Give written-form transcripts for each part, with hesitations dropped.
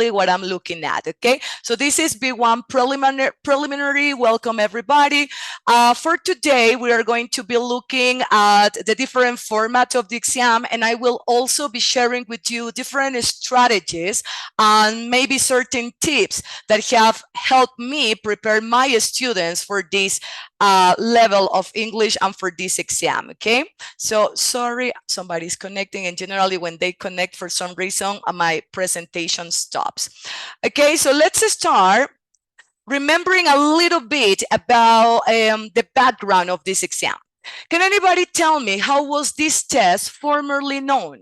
exactly what I'm looking at, okay? So this is B1 preliminary. Welcome, everybody. For today, we are going to be looking at the different format of the exam, and I will also be sharing with you different strategies and maybe certain tips that have helped me prepare my students for this level of English and for this exam, okay? So sorry, somebody's connecting, and generally when they connect for some reason, my presentation stops. Okay, so let's start remembering a little bit about the background of this exam. Can anybody tell me how was this test formerly known?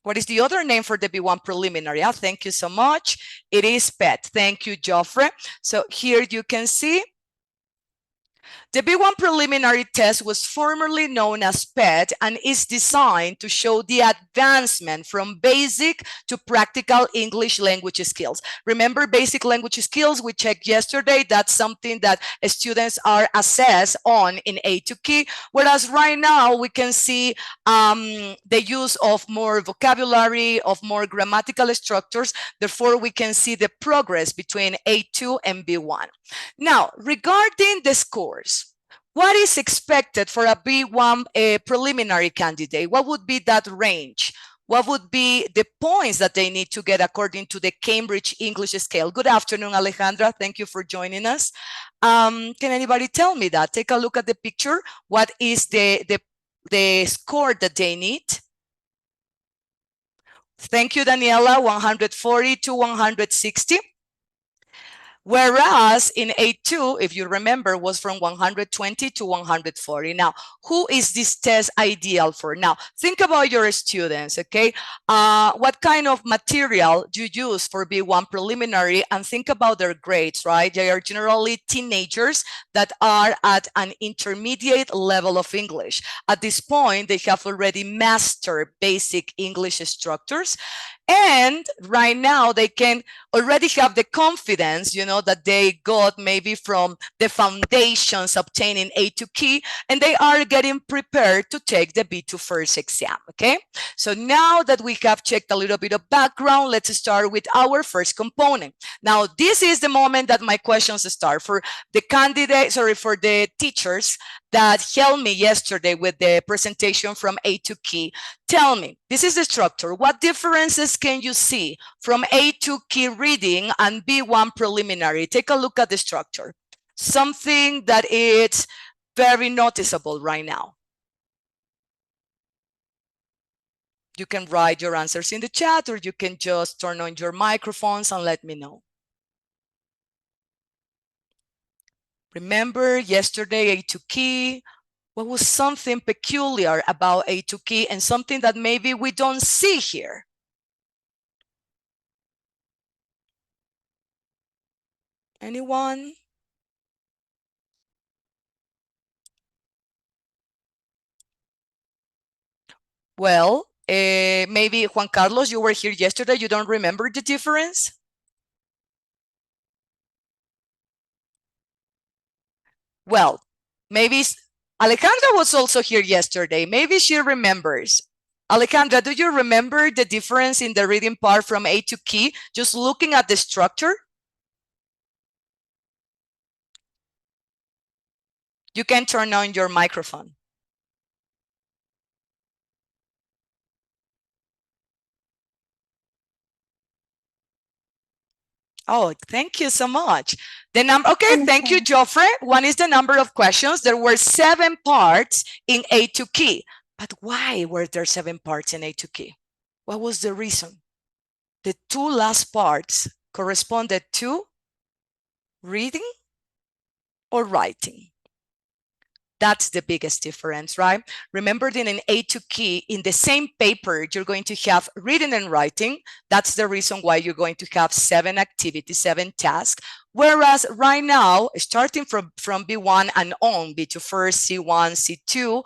What is the other name for the B1 preliminary? Thank you so much. It is PET. Thank you, Joffre. So here you can see the B1 preliminary test was formerly known as PET and is designed to show the advancement from basic to practical English language skills. Remember basic language skills we checked yesterday? That's something that students are assessed on in A2 Key, whereas right now we can see the use of more vocabulary, of more grammatical structures. Therefore, we can see the progress between A2 and B1. Now, regarding the scores, what is expected for a B1 preliminary candidate? What would be that range? What would be the points that they need to get according to the Cambridge English scale? Good afternoon, Alejandra. Thank you for joining us. Can anybody tell me that? Take a look at the picture. What is the score that they need? Thank you, Daniela. 140 to 160. Whereas in A2, if you remember, was from 120 to 140. Now, who is this test ideal for? Now, think about your students, okay? What kind of material do you use for B1 preliminary, and think about their grades, right? They are generally teenagers that are at an intermediate level of English. At this point, they have already mastered basic English structures. And right now, they can already have the confidence, you know, that they got maybe from the foundations obtained in A2 Key, and they are getting prepared to take the B2 first exam, okay? So now that we have checked a little bit of background, let's start with our first component. Now, this is the moment that my questions start. For the candidate, sorry, for the teachers that helped me yesterday with the presentation from A2 Key, tell me, this is the structure. What differences can you see from A2 Key reading and B1 preliminary? Take a look at the structure. Something that is very noticeable right now. You can write your answers in the chat, or you can just turn on your microphones and let me know. Remember yesterday, A2 Key, what was something peculiar about A2 Key and something that maybe we don't see here? Anyone? Well, maybe Juan Carlos, you were here yesterday. You don't remember the difference? Well, maybe Alejandra was also here yesterday. Maybe she remembers. Alejandra, do you remember the difference in the reading part from A2 Key, just looking at the structure? You can turn on your microphone. Oh, thank you so much. The number, okay, thank you, Joffre. One is the number of questions. There were 7 parts in A2 Key. But why were there 7 parts in A2 Key? What was the reason? The 2 last parts corresponded to reading or writing. That's the biggest difference, right? Remember that in A2 Key, in the same paper, you're going to have reading and writing. That's the reason why you're going to have 7 activities, 7 tasks. Whereas right now, starting from B1 and on, B2 first, C1, C2,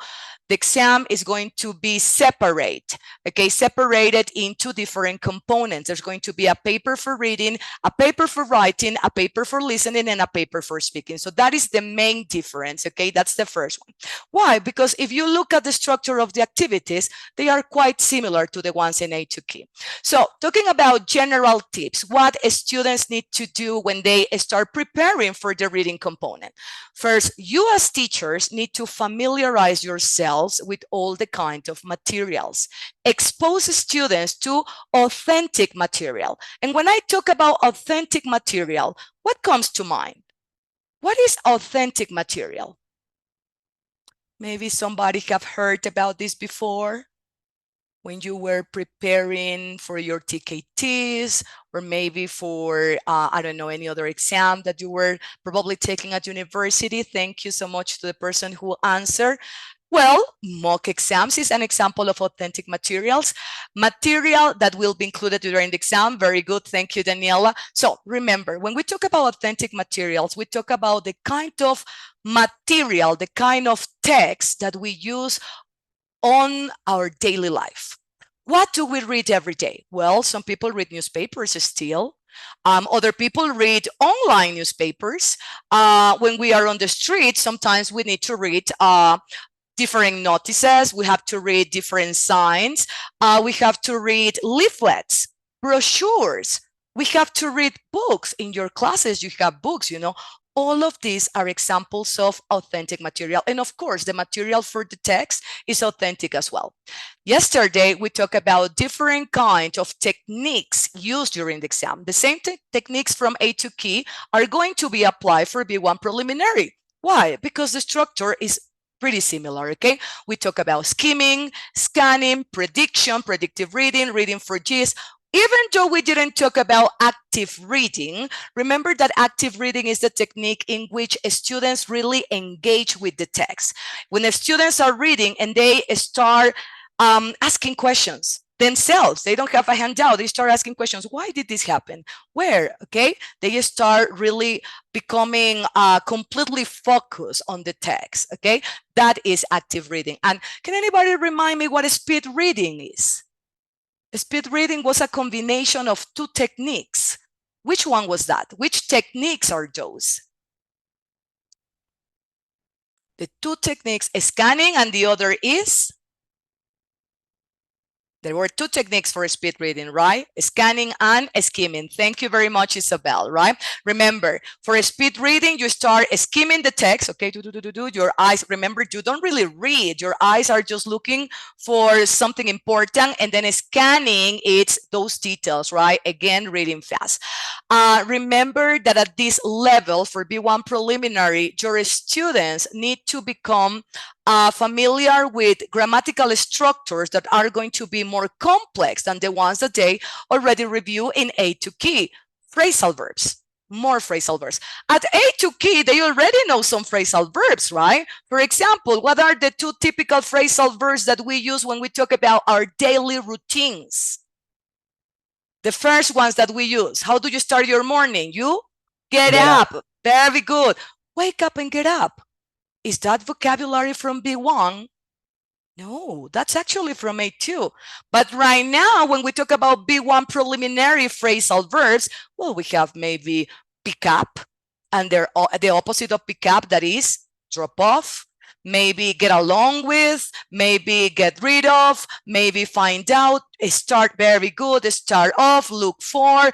the exam is going to be separate, okay, separated into different components. There's going to be a paper for reading, a paper for writing, a paper for listening, and a paper for speaking. So that is the main difference, okay? That's the first one. Why? Because if you look at the structure of the activities, they are quite similar to the ones in A2K. So talking about general tips, what students need to do when they start preparing for the reading component. First, you as teachers need to familiarize yourselves with all the kind of materials. Expose students to authentic material. And when I talk about authentic material, what comes to mind? What is authentic material? Maybe somebody have heard about this before when you were preparing for your TKTs, or maybe for, I don't know, any other exam that you were probably taking at university. Thank you so much to the person who answered. Well, mock exams is an example of authentic materials. Material that will be included during the exam. Very good. Thank you, Daniela. So remember, when we talk about authentic materials, we talk about the kind of material, the kind of text that we use on our daily life. What do we read every day? Well, some people read newspapers still. Other people read online newspapers. When we are on the street, sometimes we need to read different notices. We have to read different signs. We have to read leaflets, brochures. We have to read books. In your classes, you have books, you know. All of these are examples of authentic material. And of course, the material for the text is authentic as well. Yesterday, we talked about different kinds of techniques used during the exam. The same techniques from A2K are going to be applied for B1 preliminary. Why? Because the structure is pretty similar, okay? We talk about skimming, scanning, prediction, predictive reading, reading for gist. Even though we didn't talk about active reading, remember that active reading is the technique in which students really engage with the text. When the students are reading and they start asking questions themselves, they don't have a handout, they start asking questions. Why did this happen? Where? Okay, they start really becoming completely focused on the text. Okay, that is active reading. And can anybody remind me what speed reading is? Speed reading was a combination of two techniques. Which one was that? Which techniques are those? The two techniques, scanning, and the other is? There were two techniques for speed reading, right? Scanning and skimming. Thank you very much, Isabel, right? Remember, for speed reading, you start skimming the text, okay? Your eyes, remember, you don't really read. Your eyes are just looking for something important, and then scanning, it's those details, right? Again, reading fast. Remember that at this level, for B1 preliminary, your students need to become familiar with grammatical structures that are going to be more complex than the ones that they already review in A2K. Phrasal verbs, more phrasal verbs. At A2K, they already know some phrasal verbs, right? For example, what are the two typical phrasal verbs that we use when we talk about our daily routines? The first ones that we use. How do you start your morning? You get up. Very good. Wake up and get up. Is that vocabulary from B1? No, that's actually from A2. But right now, when we talk about B1 preliminary phrasal verbs, well, we have maybe pick up, and they're the opposite of pick up, that is drop off, maybe get along with, maybe get rid of, maybe find out, start very good, start off, look for,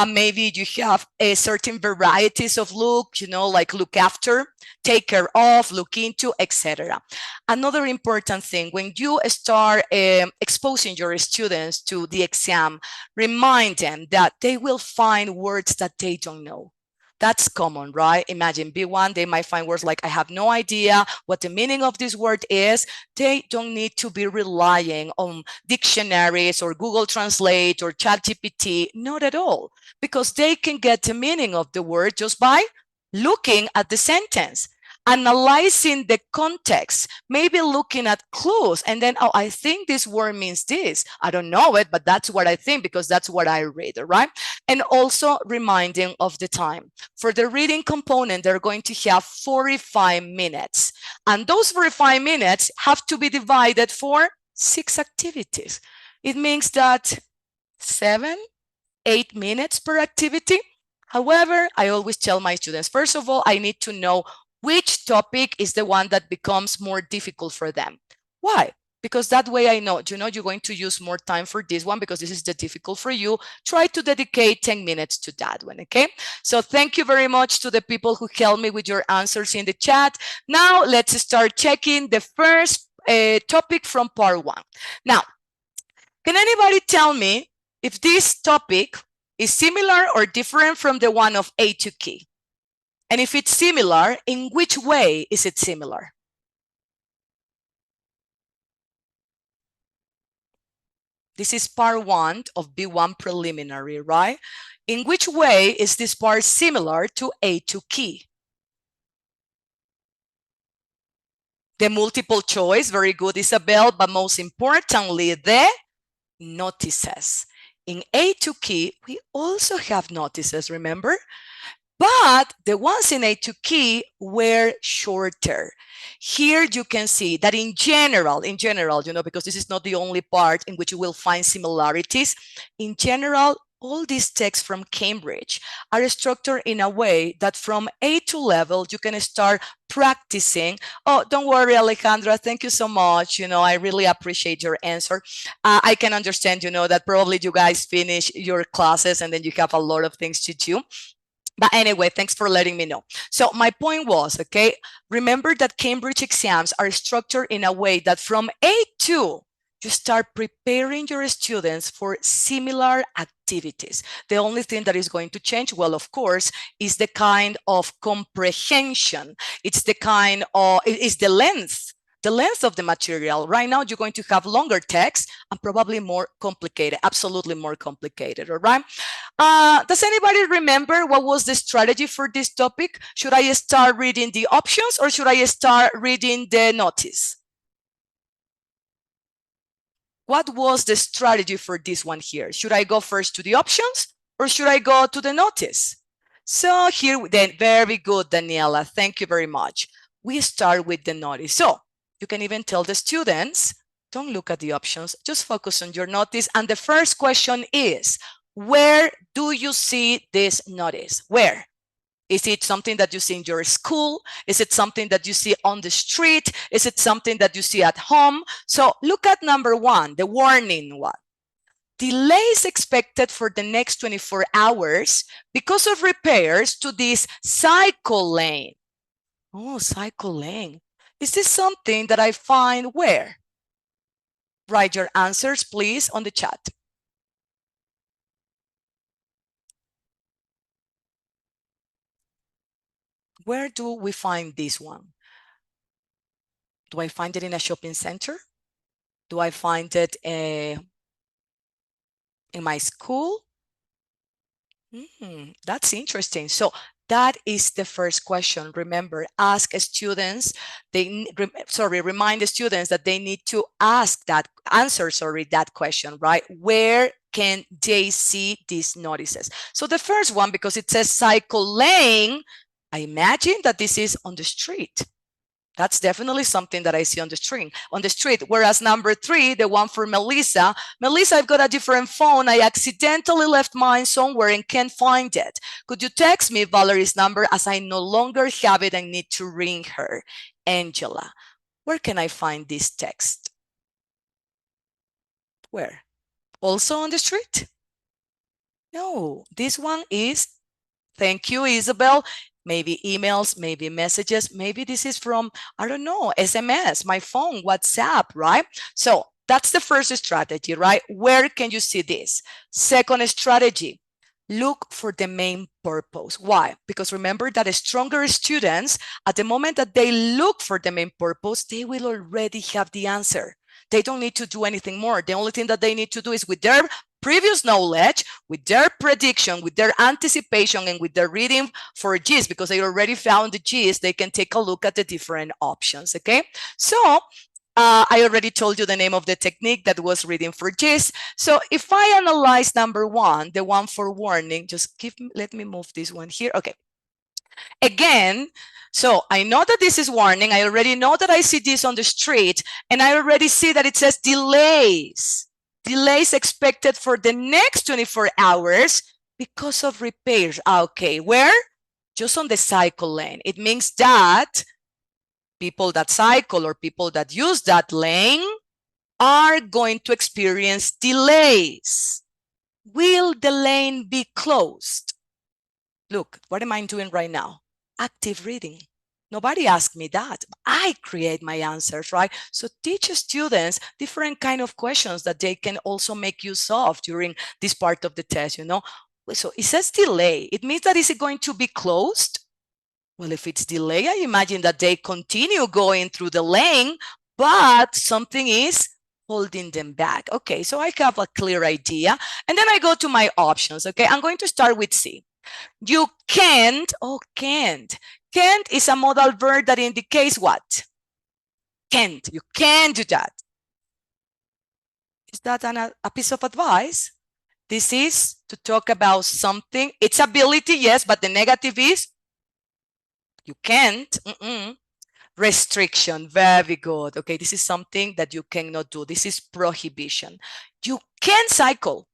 maybe you have a certain varieties of look, you know, like look after, take care of, look into, etc. Another important thing, when you start exposing your students to the exam, remind them that they will find words that they don't know. That's common, right? Imagine B1, they might find words like, I have no idea what the meaning of this word is. They don't need to be relying on dictionaries or Google Translate or ChatGPT, not at all, because they can get the meaning of the word just by looking at the sentence. analyzing the context, maybe looking at clues, and then, oh, I think this word means this. I don't know it, but that's what I think because that's what I read, right? And also reminding of the time. For the reading component, they're going to have 45 minutes. And those 45 minutes have to be divided for 6 activities. It means that 7, 8 minutes per activity. However, I always tell my students, first of all, I need to know which topic is the one that becomes more difficult for them. Why? Because that way I know, you're going to use more time for this one because this is the difficult for you. Try to dedicate 10 minutes to that one, okay? So thank you very much to the people who helped me with your answers in the chat. Now let's start checking the first topic from part 1. Now, can anybody tell me if this topic is similar or different from the one of A to K? And if it's similar, in which way is it similar? This is part 1 of B1 preliminary, right? In which way is this part similar to A to K? The multiple choice, very good, Isabel, but most importantly, the notices. In A to K, we also have notices, remember? But the ones in A to K were shorter. Here you can see that in general, because this is not the only part in which you will find similarities, in general, all these texts from Cambridge are structured in a way that from A2 level, you can start practicing. Oh, don't worry, Alejandra, thank you so much. I really appreciate your answer. I can understand, that probably you guys finish your classes and then you have a lot of things to do. But anyway, thanks for letting me know. So my point was, okay, remember that Cambridge exams are structured in a way that from A2, you start preparing your students for similar activities. The only thing that is going to change, well, of course, is the kind of comprehension. It's the kind of, it's the length of the material. Right now, you're going to have longer text and probably more complicated, absolutely more complicated, all right? Does anybody remember what was the strategy for this topic? Should I start reading the options or should I start reading the notice? What was the strategy for this one here? Should I go first to the options or should I go to the notice? So here, then, very good, Daniela. Thank you very much. We start with the notice. So you can even tell the students, don't look at the options, just focus on your notice. And the first question is, where do you see this notice? Where? Is it something that you see in your school? Is it something that you see on the street? Is it something that you see at home? So look at number 1, the warning one. Delays expected for the next 24 hours because of repairs to this cycle lane. Oh, cycle lane. Is this something that I find where? Write your answers, please, on the chat. Where do we find this one? Do I find it in a shopping center? Do I find it in my school? That's interesting. So that is the first question. Remember, remind the students that they need to answer that question, right? Where can they see these notices? So the first one, because it says cycle lane, I imagine that this is on the street. That's definitely something that I see on the street. Whereas number 3, the one for Melissa, I've got a different phone. I accidentally left mine somewhere and can't find it. Could you text me Valerie's number as I no longer have it and need to ring her? Angela, where can I find this text? Where? Also on the street? No, this one is, thank you, Isabel. Maybe emails, maybe messages, maybe this is from, I don't know, SMS, my phone, WhatsApp, right? So that's the first strategy, right? Where can you see this? Second strategy, look for the main purpose. Why? Because remember that stronger students, at the moment that they look for the main purpose, they will already have the answer. They don't need to do anything more. The only thing that they need to do is with their previous knowledge, with their prediction, with their anticipation, and with their reading for gist, because they already found the gist, they can take a look at the different options, okay? So I already told you the name of the technique that was reading for gist. So if I analyze number one, the one for warning, let me move this one here. Okay. Again, so I know that this is warning. I already know that I see this on the street, and I already see that it says delays. Delays expected for the next 24 hours because of repairs. Okay, where? Just on the cycle lane. It means that people that cycle or people that use that lane are going to experience delays. Will the lane be closed? Look, what am I doing right now? Active reading. Nobody asked me that. I create my answers, right? So teach students different kind of questions that they can also make use of during this part of the test, you know? So it says delay. It means that is it going to be closed? Well, if it's delay, I imagine that they continue going through the lane, but something is holding them back. Okay, so I have a clear idea. And then I go to my options, okay? I'm going to start with C. You can't, can't. Can't is a modal verb that indicates what? Can't, you can't do that. Is that a piece of advice? This is to talk about something. It's ability, yes, but the negative is you can't. Restriction, very good. Okay, this is something that you cannot do. This is prohibition. You can cycle.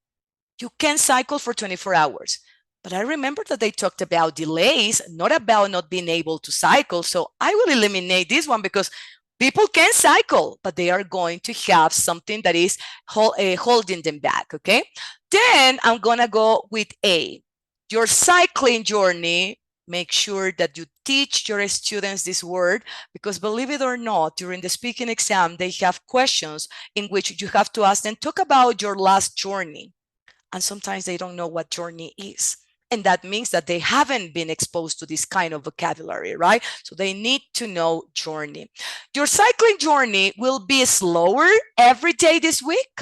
You can cycle for 24 hours. But I remember that they talked about delays, not about not being able to cycle. So I will eliminate this one because people can cycle, but they are going to have something that is holding them back, okay? Then I'm going to go with A. Your cycling journey, make sure that you teach your students this word, because believe it or not, during the speaking exam, they have questions in which you have to ask them, talk about your last journey. And sometimes they don't know what journey is. And that means that they haven't been exposed to this kind of vocabulary, right? So they need to know journey. Your cycling journey will be slower every day this week.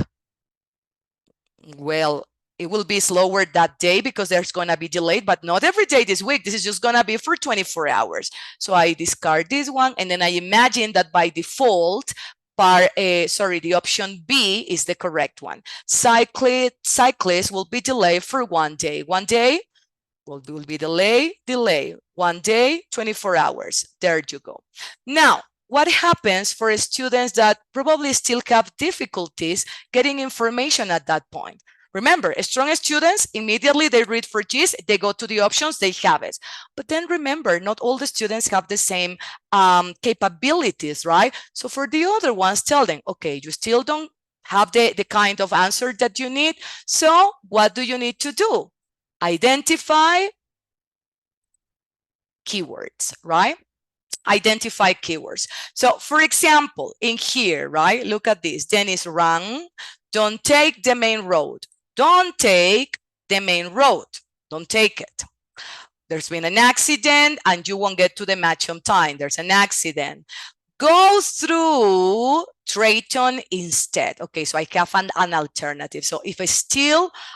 Well, it will be slower that day because there's going to be delayed, but not every day this week. This is just going to be for 24 hours. So I discard this one. And then I imagine that by default, the option B is the correct one. Cyclists will be delayed for 1 day. 1 day will be delay. 1 day, 24 hours. There you go. Now, what happens for students that probably still have difficulties getting information at that point? Remember, strong students, immediately they read for gist, they go to the options, they have it. But then remember, not all the students have the same capabilities, right? So for the other ones, tell them, okay, you still don't have the kind of answer that you need. So what do you need to do? Identify keywords, right? Identify keywords. So for example, in here, right, look at this. Dennis ran. Don't take the main road. Don't take the main road. Don't take it. There's been an accident and you won't get to the match on time. There's an accident. Go through Drayton instead. Okay, so I have an alternative. So if I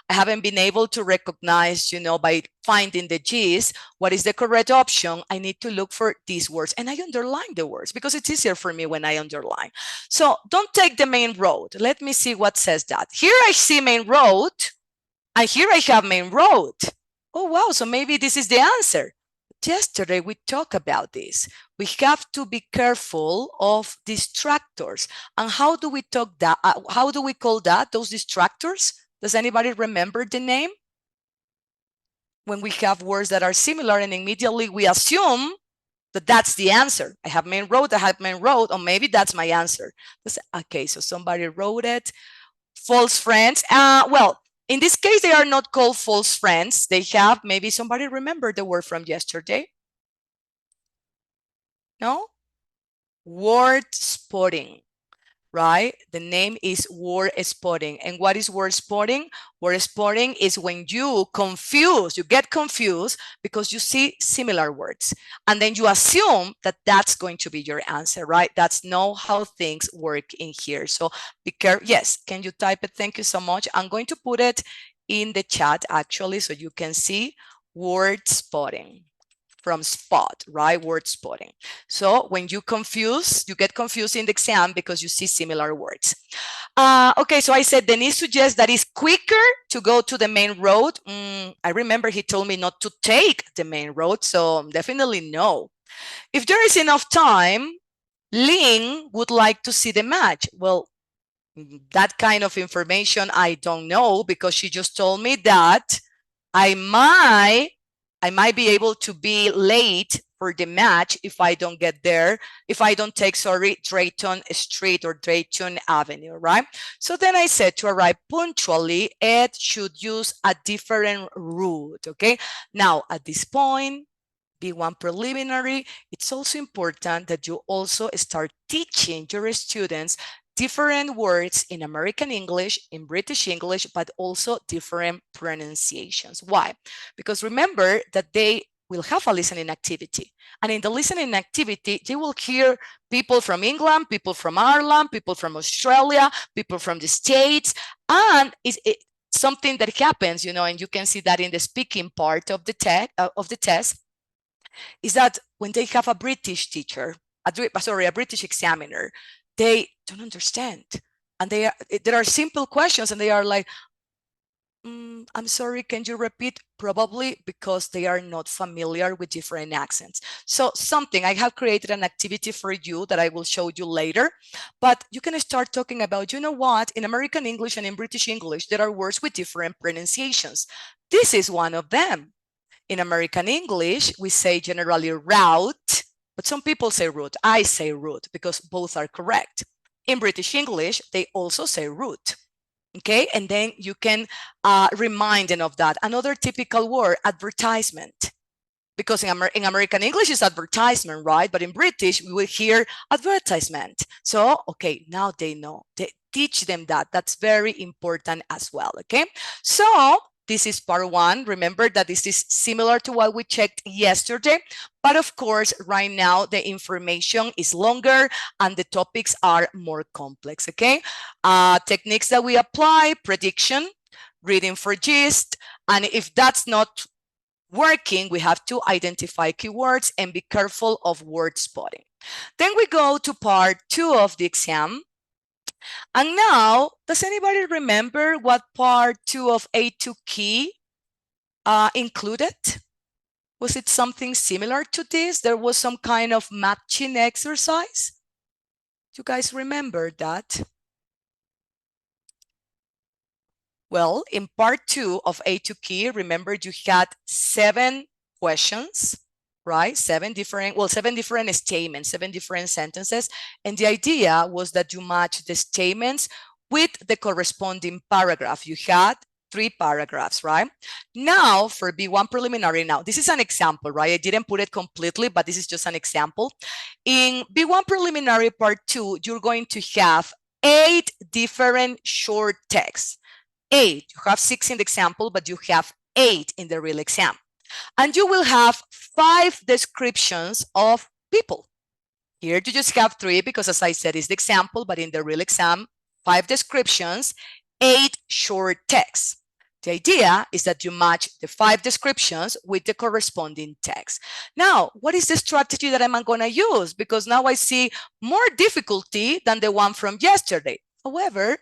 haven't been able to recognize, by finding the gist, what is the correct option, I need to look for these words. And I underline the words because it's easier for me when I underline. So don't take the main road. Let me see what says that. Here I see main road, and here I have main road. Oh, wow, so maybe this is the answer. Yesterday we talked about this. We have to be careful of distractors. And how do we talk that? How do we call that? Those distractors? Does anybody remember the name? When we have words that are similar and immediately we assume that that's the answer. I have main road, or maybe that's my answer. Okay, so somebody wrote it. False friends. Well, in this case, they are not called false friends. They have, maybe somebody remember the word from yesterday? No? Word spotting. right? The name is word spotting. And what is word spotting? Word spotting is when you get confused because you see similar words. And then you assume that that's going to be your answer, right? That's not how things work in here. So be careful. Yes, can you type it? Thank you so much. I'm going to put it in the chat actually so you can see word spotting. From spot, right? Word spotting. So when you get confused in the exam because you see similar words. Okay, so I said Denise suggests that it's quicker to go to the main road. I remember he told me not to take the main road, so definitely no. If there is enough time, Ling would like to see the match. Well, that kind of information I don't know because she just told me that I might be able to be late for the match if I don't get there, if I don't take, Drayton Street or Drayton Avenue, right? So then I said to arrive punctually, Ed should use a different route, okay? Now, at this point, B1 preliminary, it's also important that you also start teaching your students different words in American English, in British English, but also different pronunciations. Why? Because remember that they will have a listening activity. And in the listening activity, they will hear people from England, people from Ireland, people from Australia, people from the States. And it's something that happens, and you can see that in the speaking part of the test, is that when they have a British teacher, a British examiner, they don't understand. And there are simple questions and they are like, I'm sorry, can you repeat? Probably because they are not familiar with different accents. So I have created an activity for you that I will show you later, but you can start talking about, you know what, in American English and in British English, there are words with different pronunciations. This is one of them. In American English, we say generally route, but some people say route. I say route because both are correct. In British English, they also say route. Okay, and then you can remind them of that. Another typical word, advertisement. Because in American English it's advertisement, right? But in British, we will hear advertisement. So, okay, now they know. Teach them that. That's very important as well, okay? So, this is part one. Remember that this is similar to what we checked yesterday. But of course, right now, the information is longer and the topics are more complex, okay? Techniques that we apply, prediction, reading for gist, and if that's not working, we have to identify keywords and be careful of word spotting. Then we go to part two of the exam. And now, does anybody remember what part two of A2 key included? Was it something similar to this? There was some kind of matching exercise? You guys remember that? Well, in part two of A2 key, remember you had 7 questions, right? 7 different statements, 7 different sentences. And the idea was that you match the statements with the corresponding paragraph. You had 3 paragraphs, right? Now for B1 preliminary, now this is an example, right? I didn't put it completely, but this is just an example. In B1 preliminary part 2, you're going to have 8 different short texts. 8. You have 6 in the example, but you have 8 in the real exam. And you will have 5 descriptions of people. Here you just have 3 because, as I said, it's the example, but in the real exam, 5 descriptions, 8 short texts. The idea is that you match the 5 descriptions with the corresponding text. Now, what is the strategy that I'm going to use? Because now I see more difficulty than the one from yesterday. However,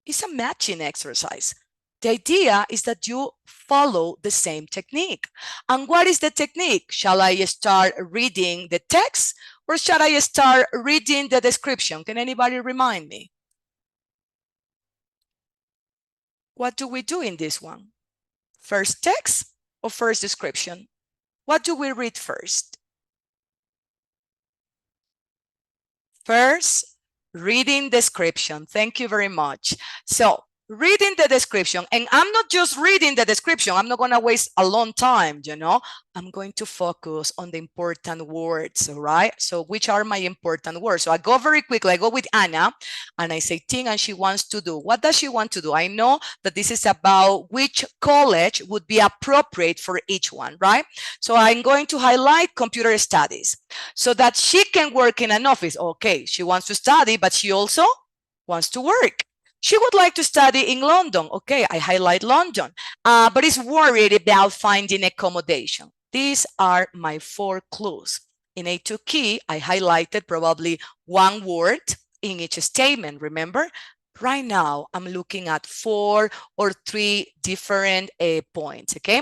it's a matching exercise. The idea is that you follow the same technique. And what is the technique? Shall I start reading the text or shall I start reading the description? Can anybody remind me? What do we do in this one? First text or first description? What do we read first? First, reading description. Thank you very much. So reading the description, and I'm not just reading the description, I'm not going to waste a long time, you know, I'm going to focus on the important words, all right? So which are my important words? So I go very quickly, I go with Anna, and I say thing, and she wants to do. What does she want to do? I know that this is about which college would be appropriate for each one, right? So I'm going to highlight computer studies so that she can work in an office. Okay, she wants to study, but she also wants to work. She would like to study in London. Okay, I highlight London, but is worried about finding accommodation. These are my 4 clues. In A2 key, I highlighted probably one word in each statement, remember? Right now, I'm looking at 4 or 3 different points, okay?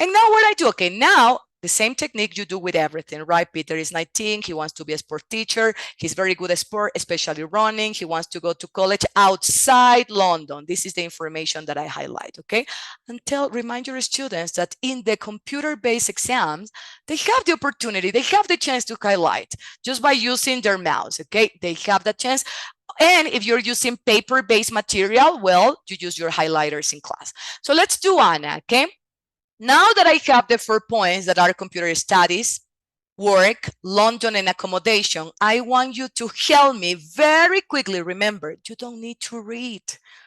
And now what I do, okay, now the same technique you do with everything, right? Peter is 19. He wants to be a sport teacher. He's very good at sport, especially running. He wants to go to college outside London. This is the information that I highlight, okay? And remind your students that in the computer-based exams, they have the opportunity, they have the chance to highlight just by using their mouse, okay? They have the chance. And if you're using paper-based material, well, you use your highlighters in class. So let's do Anna, okay? Now that I have the 4 points that are computer studies, work, London, and accommodation, I want you to help me very quickly. Remember, you don't need to read.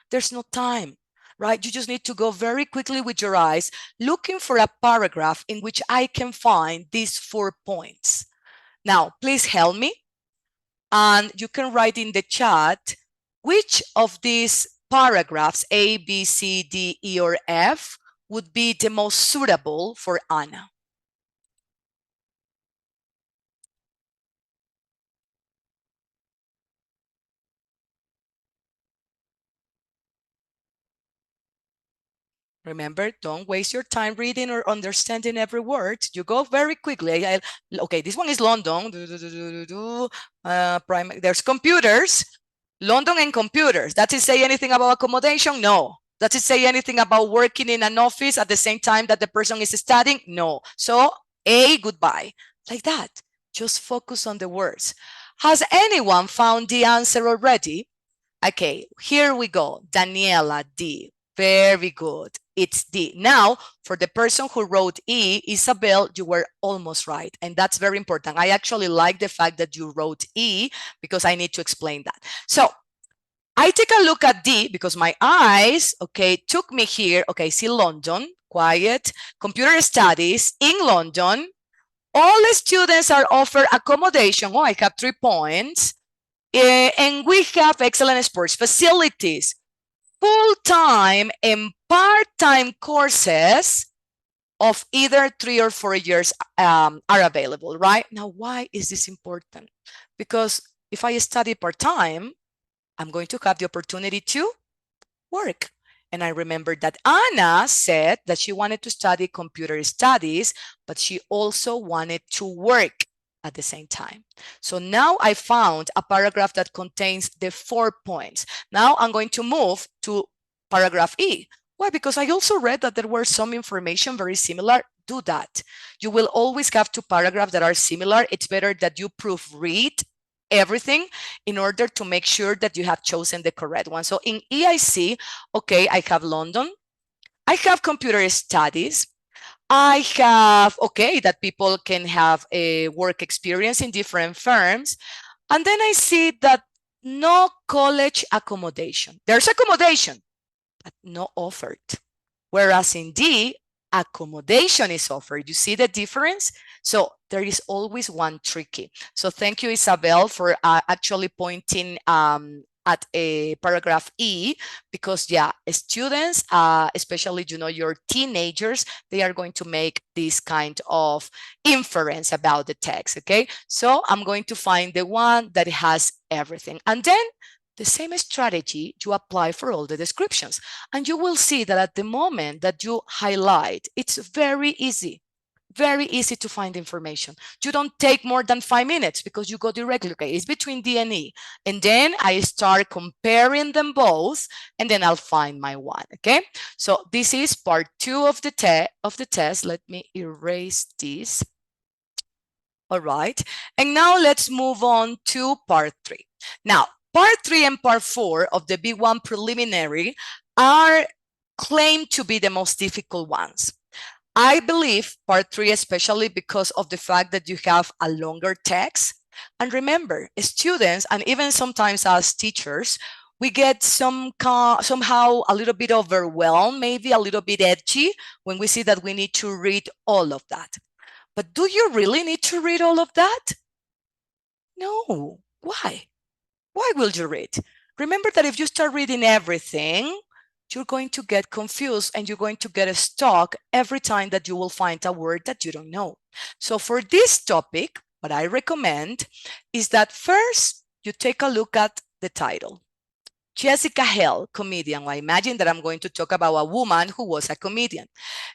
There's no time, right? You just need to go very quickly with your eyes, looking for a paragraph in which I can find these 4 points. Now, please help me. And you can write in the chat which of these paragraphs, A, B, C, D, E, or F, would be the most suitable for Anna. Remember, don't waste your time reading or understanding every word. You go very quickly. Okay, this one is London. There's computers. London and computers. Does it say anything about accommodation? No. Does it say anything about working in an office at the same time that the person is studying? No. So A, goodbye. Like that. Just focus on the words. Has anyone found the answer already? Okay, here we go. Daniela, D. Very good. It's D. Now, for the person who wrote E, Isabel, you were almost right. And that's very important. I actually like the fact that you wrote E because I need to explain that. So I take a look at D because my eyes, okay, took me here. Okay, see London, quiet, computer studies in London. All the students are offered accommodation. Oh, I have 3 points. And we have excellent sports facilities. Full-time and part-time courses of either 3 or 4 years are available, right? Now, why is this important? Because if I study part-time, I'm going to have the opportunity to work. And I remember that Anna said that she wanted to study computer studies, but she also wanted to work at the same time. So now I found a paragraph that contains the 4 points. Now I'm going to move to paragraph E. Why? Because I also read that there were some information very similar. Do that. You will always have 2 paragraphs that are similar. It's better that you proofread everything in order to make sure that you have chosen the correct one. So in EIC, okay, I have London. I have computer studies. I have, okay, that people can have a work experience in different firms. And then I see that no college accommodation. There's accommodation, but no offered. Whereas in D, accommodation is offered. You see the difference? So there is always one tricky. So thank you, Isabel, for actually pointing at a paragraph E, because yeah, students, especially, you know, your teenagers, they are going to make this kind of inference about the text, okay? So I'm going to find the one that has everything. And then the same strategy you apply for all the descriptions. And you will see that at the moment that you highlight, it's very easy to find information. You don't take more than 5 minutes because you go directly, okay, it's between D and E. And then I start comparing them both, and then I'll find my one, okay? So this is part 2 of the test. Let me erase this. All right, and now let's move on to part 3. Now, Part 3 and Part 4 of the B1 preliminary are claimed to be the most difficult ones. I believe Part 3, especially because of the fact that you have a longer text. And remember, students, and even sometimes as teachers, we get somehow a little bit overwhelmed, maybe a little bit edgy when we see that we need to read all of that. But do you really need to read all of that? No. Why? Why will you read? Remember that if you start reading everything, you're going to get confused and you're going to get stuck every time that you will find a word that you don't know. So for this topic, what I recommend is that first you take a look at the title. Jessica Hell, comedian. I imagine that I'm going to talk about a woman who was a comedian.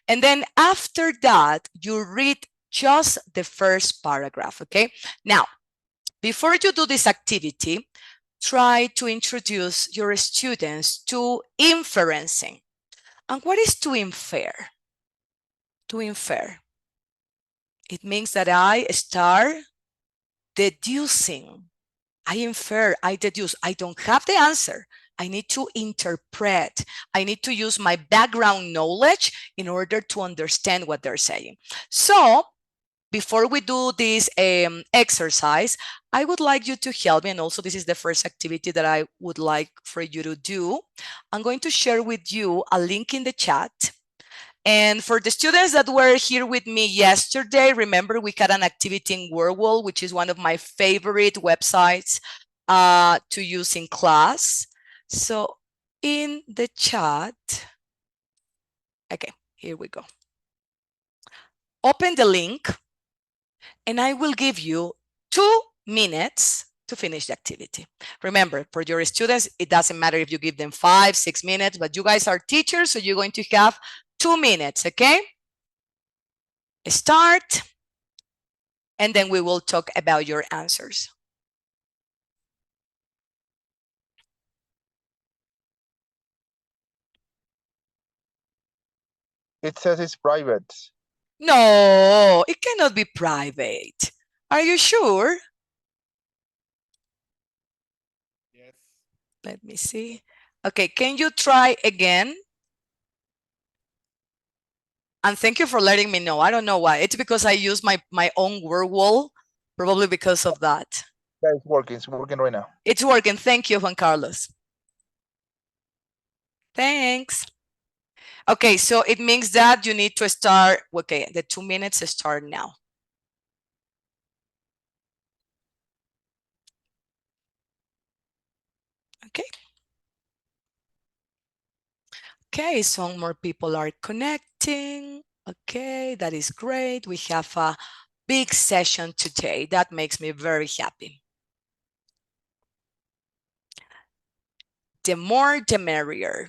And then after that, you read just the first paragraph, okay? Now, before you do this activity, try to introduce your students to inferencing. And what is to infer? To infer. It means that I start deducing. I infer, I deduce. I don't have the answer. I need to interpret. I need to use my background knowledge in order to understand what they're saying. So before we do this exercise, I would like you to help me, and also this is the first activity that I would like for you to do. I'm going to share with you a link in the chat. And for the students that were here with me yesterday, remember we had an activity in Whirlpool, which is one of my favorite websites to use in class. So in the chat, okay, here we go. Open the link. And I will give you 2 minutes to finish the activity. Remember, for your students, it doesn't matter if you give them 5, 6 minutes, but you guys are teachers, so you're going to have 2 minutes, okay? Start, and then we will talk about your answers. It says it's private. No, it cannot be private. Are you sure? Yes. Let me see. Okay, can you try again? And thank you for letting me know. I don't know why. It's because I use my own word wall, probably because of that. Yeah, it's working. It's working right now. It's working. Thank you, Juan Carlos. Thanks. Okay, so it means that you need to start. Okay, the 2 minutes start now. Okay. Okay, some more people are connecting. Okay, that is great. We have a big session today. That makes me very happy. The more, the merrier.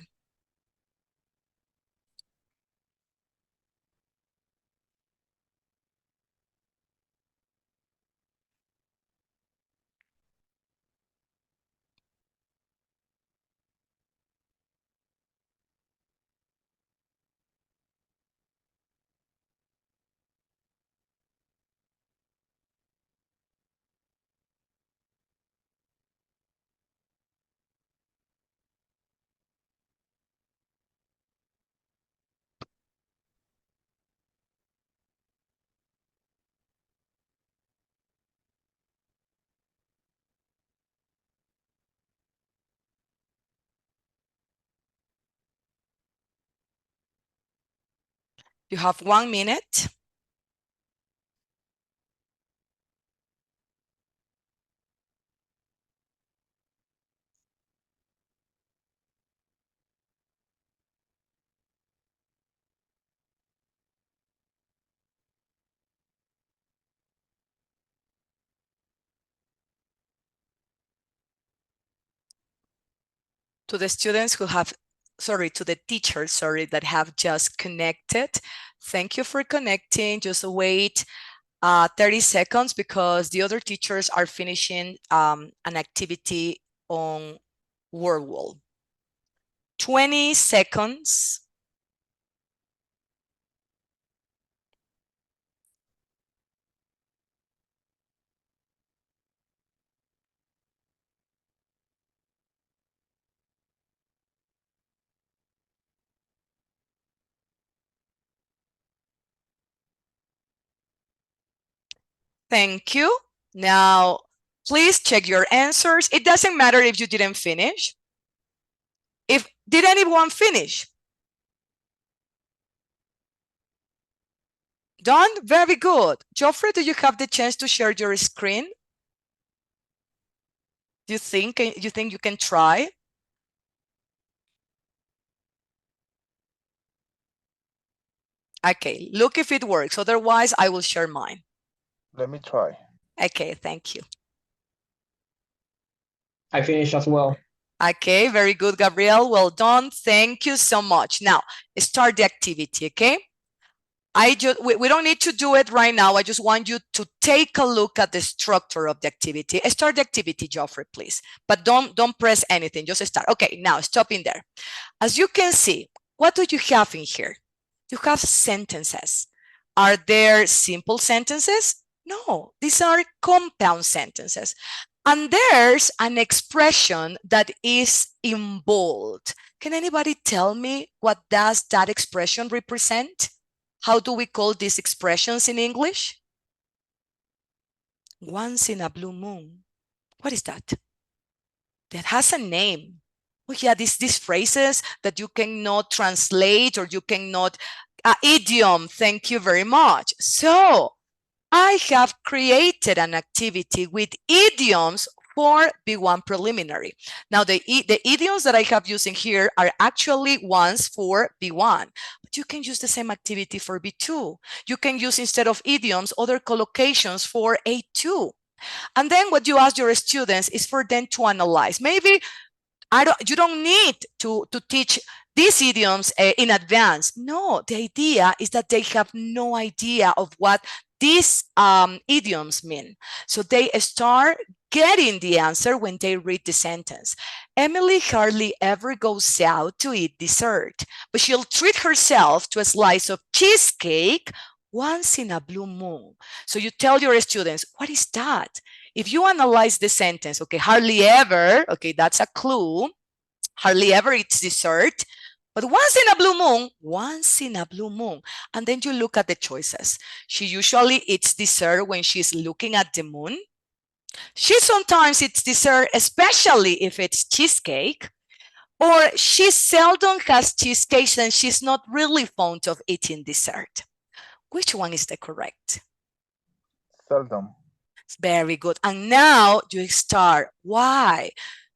You have 1 minute. To the students who have, sorry, to the teachers, sorry, that have just connected. Thank you for connecting. Just wait 30 seconds because the other teachers are finishing an activity on Wordwall. 20 seconds. Thank you. Now, please check your answers. It doesn't matter if you didn't finish. Did anyone finish? Done? Very good. Joffrey, do you have the chance to share your screen? Do you think you can try? Okay, look if it works. Otherwise, I will share mine. Let me try. Okay, thank you. I finished as well. Okay, very good, Gabriel. Well done. Thank you so much. Now, start the activity, okay? We don't need to do it right now. I just want you to take a look at the structure of the activity. Start the activity, Joffrey, please. But don't press anything. Just start. Okay, now stop in there. As you can see, what do you have in here? You have sentences. Are there simple sentences? No, these are compound sentences. And there's an expression that is in bold. Can anybody tell me what does that expression represent? How do we call these expressions in English? Once in a blue moon. What is that? That has a name. Oh yeah, these phrases that you cannot translate or you cannot, idiom. Thank you very much. So I have created an activity with idioms for B1 preliminary. Now, the idioms that I have using here are actually ones for B1, but you can use the same activity for B2. You can use, instead of idioms, other collocations for A2. And then what you ask your students is for them to analyze. Maybe you don't need to teach these idioms in advance. No, the idea is that they have no idea of what these idioms mean. So they start getting the answer when they read the sentence. Emily hardly ever goes out to eat dessert, but she'll treat herself to a slice of cheesecake once in a blue moon. So you tell your students, what is that? If you analyze the sentence, okay, hardly ever, okay, that's a clue. Hardly ever eats dessert, but once in a blue moon, once in a blue moon. And then you look at the choices. She usually eats dessert when she's looking at the moon. She sometimes eats dessert, especially if it's cheesecake. Or she seldom has cheesecake and she's not really fond of eating dessert. Which one is the correct? Seldom. Very good. And now you start. Why?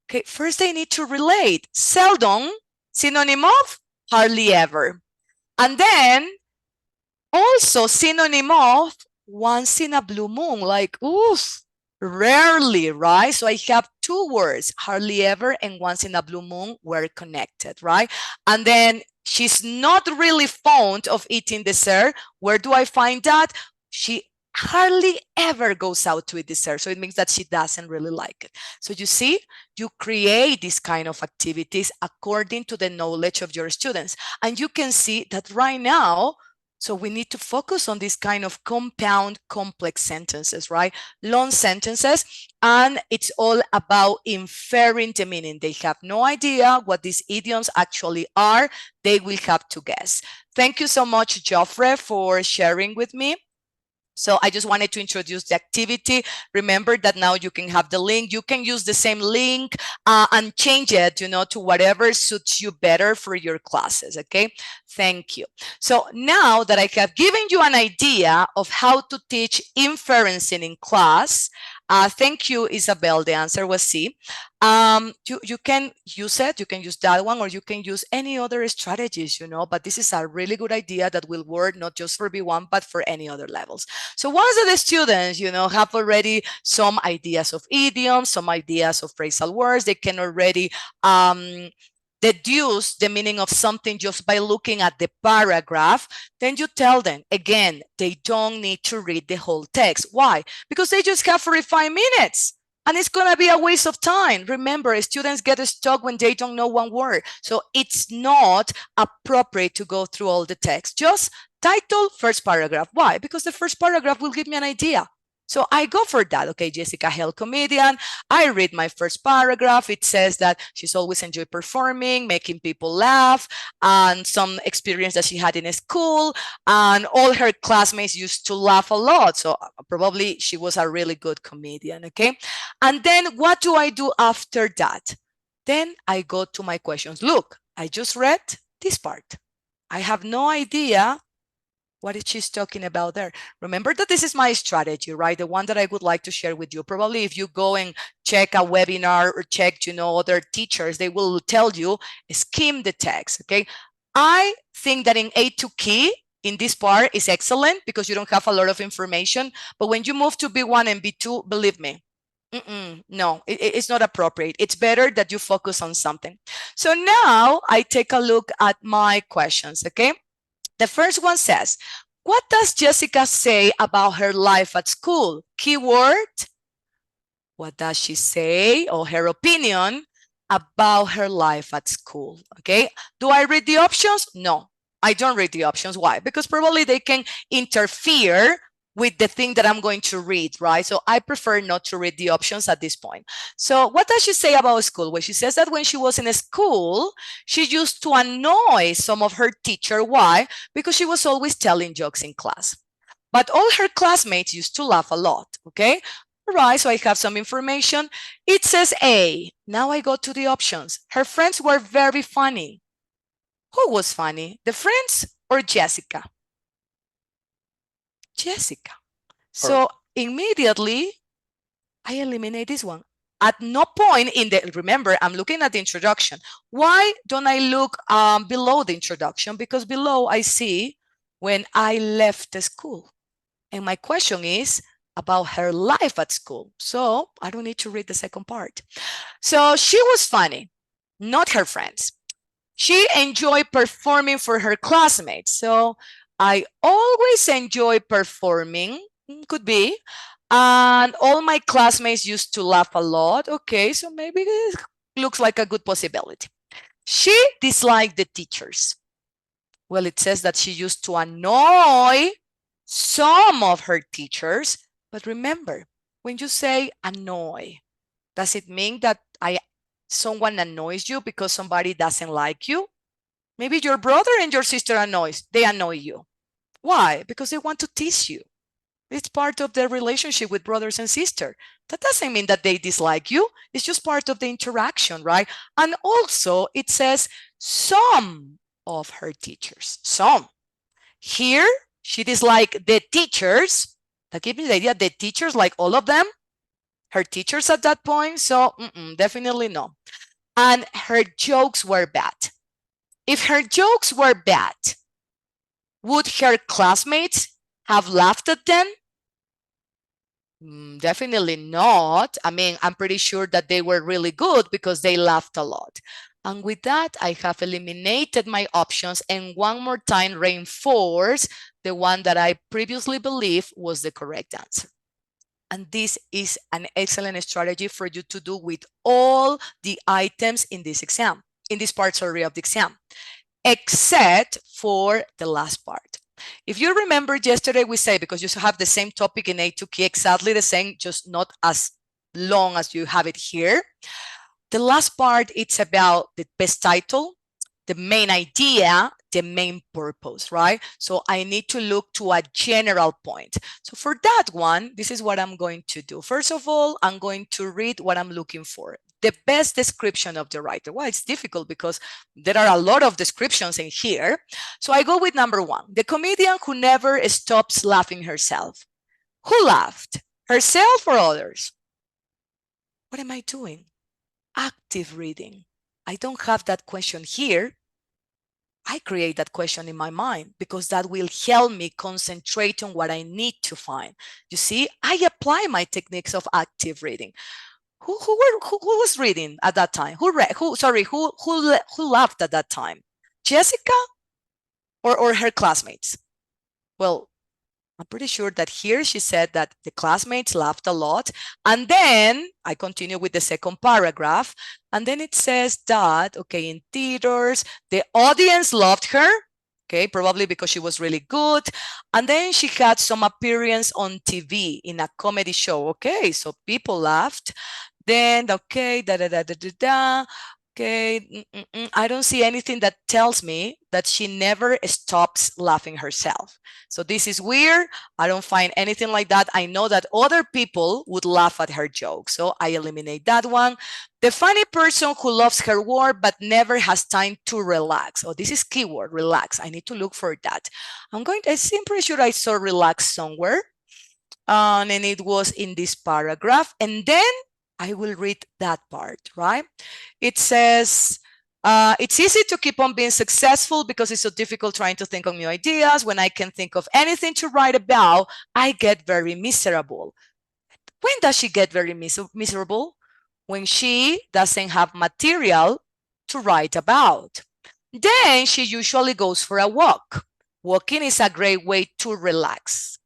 Okay, first they need to relate. Seldom, synonym of hardly ever. And then also synonym of once in a blue moon, like, oof, rarely, right? So I have two words, hardly ever and once in a blue moon were connected, right? And then she's not really fond of eating dessert. Where do I find that? She hardly ever goes out to eat dessert. So it means that she doesn't really like it. So you see, you create these kind of activities according to the knowledge of your students. And you can see that right now, so we need to focus on this kind of compound complex sentences, right? Long sentences, and it's all about inferring the meaning. They have no idea what these idioms actually are. They will have to guess. Thank you so much, Joffrey, for sharing with me. So I just wanted to introduce the activity. Remember that now you can have the link. You can use the same link and change it, to whatever suits you better for your classes, okay? Thank you. So now that I have given you an idea of how to teach inferencing in class, thank you, Isabel. The answer was C. You can use it. You can use that one, or you can use any other strategies, but this is a really good idea that will work not just for B1, but for any other levels. So once the students, have already some ideas of idioms, some ideas of phrasal words, they can already deduce the meaning of something just by looking at the paragraph, then you tell them, again, they don't need to read the whole text. Why? Because they just have 45 minutes. And it's going to be a waste of time. Remember, students get stuck when they don't know one word. So it's not appropriate to go through all the text. Just title, first paragraph. Why? Because the first paragraph will give me an idea. So I go for that. Okay, Jessica Hale, comedian. I read my first paragraph. It says that she's always enjoyed performing, making people laugh, and some experience that she had in a school. And all her classmates used to laugh a lot. So probably she was a really good comedian. Okay. And then what do I do after that? Then I go to my questions. Look, I just read this part. I have no idea what is she's talking about there. Remember that this is my strategy, right? The one that I would like to share with you. Probably if you go and check a webinar or check, other teachers, they will tell you skim the text. Okay. I think that in A2 key in this part is excellent because you don't have a lot of information. But when you move to B1 and B2, believe me, no, it's not appropriate. It's better that you focus on something. So now I take a look at my questions. Okay. The first one says, what does Jessica say about her life at school? Keyword, what does she say, or her opinion about her life at school? Okay, do I read the options? No, I don't read the options. Why? Because probably they can interfere with the thing that I'm going to read, right? So I prefer not to read the options at this point. So what does she say about school? Well, she says that when she was in school, she used to annoy some of her teacher. Why? Because she was always telling jokes in class. But all her classmates used to laugh a lot, okay? All right, so I have some information. It says A. Now I go to the options. Her friends were very funny. Who was funny? The friends or Jessica? Jessica. So immediately I eliminate this one. At no point in the, remember, I'm looking at the introduction. Why don't I look below the introduction? Because below I see when I left the school. And my question is about her life at school. So I don't need to read the second part. So she was funny, not her friends. She enjoyed performing for her classmates. So I always enjoy performing, could be. And all my classmates used to laugh a lot. Okay, so maybe it looks like a good possibility. She disliked the teachers. Well, it says that she used to annoy some of her teachers. But remember, when you say annoy, does it mean that someone annoys you because somebody doesn't like you? Maybe your brother and your sister they annoy you. Why? Because they want to tease you. It's part of their relationship with brothers and sisters. That doesn't mean that they dislike you. It's just part of the interaction, right? And also it says some of her teachers. Some. Here, she disliked the teachers. That gives me the idea, the teachers, like all of them, her teachers at that point. So definitely no. And her jokes were bad. If her jokes were bad, would her classmates have laughed at them? Definitely not. I mean, I'm pretty sure that they were really good because they laughed a lot. And with that, I have eliminated my options and one more time reinforce the one that I previously believed was the correct answer. And this is an excellent strategy for you to do with all the items in this exam, in this part, sorry, of the exam, except for the last part. If you remember yesterday, we say, because you have the same topic in A2 key, exactly the same, just not as long as you have it here. The last part, it's about the best title, the main idea, the main purpose, right? So I need to look to a general point. So for that one, this is what I'm going to do. First of all, I'm going to read what I'm looking for. The best description of the writer. Well, it's difficult because there are a lot of descriptions in here. So I go with number one, the comedian who never stops laughing herself. Who laughed? Herself or others? What am I doing? Active reading. I don't have that question here. I create that question in my mind because that will help me concentrate on what I need to find. You see, I apply my techniques of active reading. Who was reading at that time? Who laughed at that time? Jessica or her classmates? Well, I'm pretty sure that here she said that the classmates laughed a lot. And then I continue with the second paragraph. And then it says that, okay, in theaters, the audience loved her. Okay, probably because she was really good. And then she had some appearance on TV in a comedy show. Okay, so people laughed. Then, okay, da da da da da da. Okay, I don't see anything that tells me that she never stops laughing herself. So this is weird. I don't find anything like that. I know that other people would laugh at her joke. So I eliminate that one. The funny person who loves her work but never has time to relax. Oh, this is keyword, relax. I need to look for that. I'm pretty sure I saw relax somewhere. And it was in this paragraph. And then I will read that part, right? It says, it's easy to keep on being successful because it's so difficult trying to think of new ideas. When I can think of anything to write about, I get very miserable. When does she get very miserable? When she doesn't have material to write about. Then she usually goes for a walk. Walking is a great way to relax.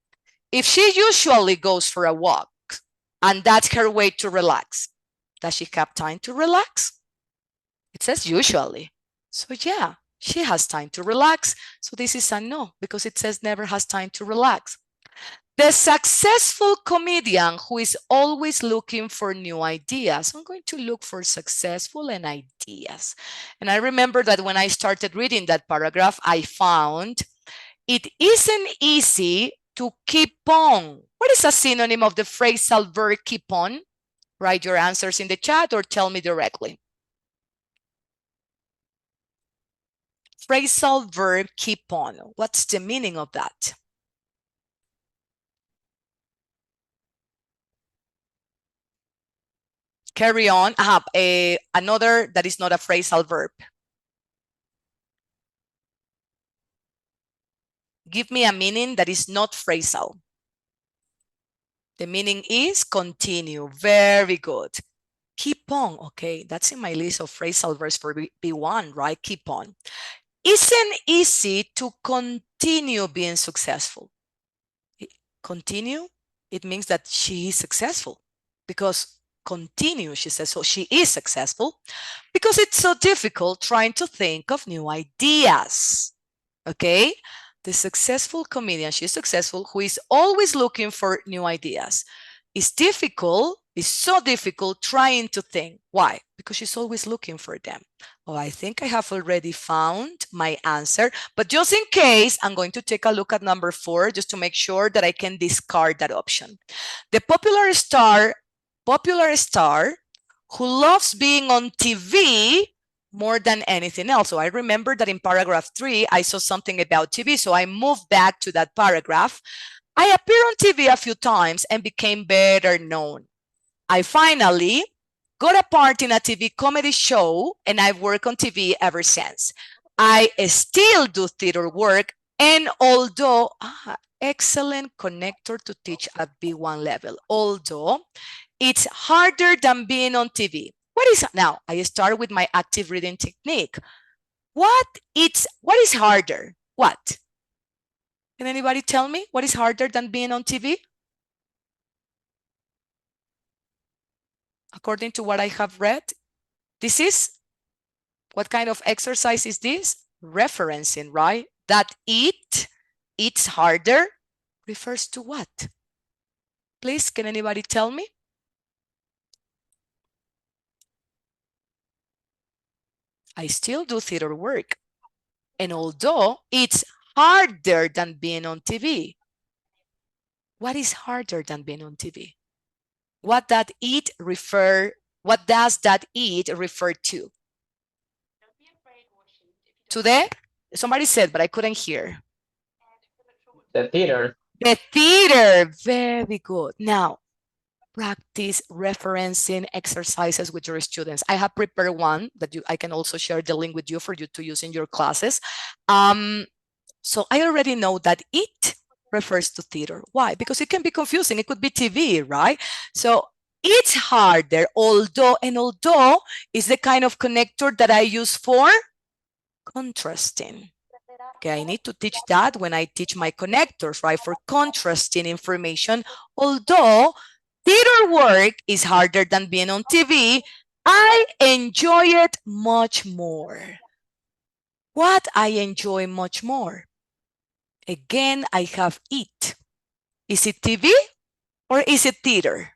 If she usually goes for a walk and that's her way to relax, does she have time to relax? It says usually. So yeah, she has time to relax. So this is a no because it says never has time to relax. The successful comedian who is always looking for new ideas. I'm going to look for successful and ideas. And I remember that when I started reading that paragraph, I found it isn't easy to keep on. What is a synonym of the phrasal verb keep on? Write your answers in the chat or tell me directly. Phrasal verb keep on. What's the meaning of that? Carry on. I have another that is not a phrasal verb. Give me a meaning that is not phrasal. The meaning is continue. Very good. Keep on. Okay, that's in my list of phrasal verbs for B1, right? Keep on. Isn't easy to continue being successful. Continue, it means that she is successful because continue, she says, so she is successful because it's so difficult trying to think of new ideas. Okay, the successful comedian, she's successful, who is always looking for new ideas. It's difficult, it's so difficult trying to think. Why? Because she's always looking for them. Oh, I think I have already found my answer, but just in case, I'm going to take a look at number 4 just to make sure that I can discard that option. The popular star who loves being on TV more than anything else. So I remember that in paragraph 3, I saw something about TV. So I moved back to that paragraph. I appeared on TV a few times and became better known. I finally got a part in a TV comedy show and I've worked on TV ever since. I still do theater work, and although excellent connector to teach at B1 level, although it's harder than being on TV. What is now? I start with my active reading technique. What is harder? What? Can anybody tell me what is harder than being on TV? According to what I have read, this is, what kind of exercise is this? Referencing, right? That it's harder refers to what? Please, can anybody tell me? I still do theater work. And although it's harder than being on TV, what is harder than being on TV? What does that it refer to? Today, somebody said, but I couldn't hear. The theater. The theater, very good. Now, practice referencing exercises with your students. I have prepared one that I can also share the link with you for you to use in your classes. So I already know that it refers to theater. Why? Because it can be confusing. It could be TV, right? So it's harder, although is the kind of connector that I use for contrasting. Okay, I need to teach that when I teach my connectors, right? For contrasting information. Although theater work is harder than being on TV, I enjoy it much more. What I enjoy much more. Again, I have it. Is it TV or is it theater?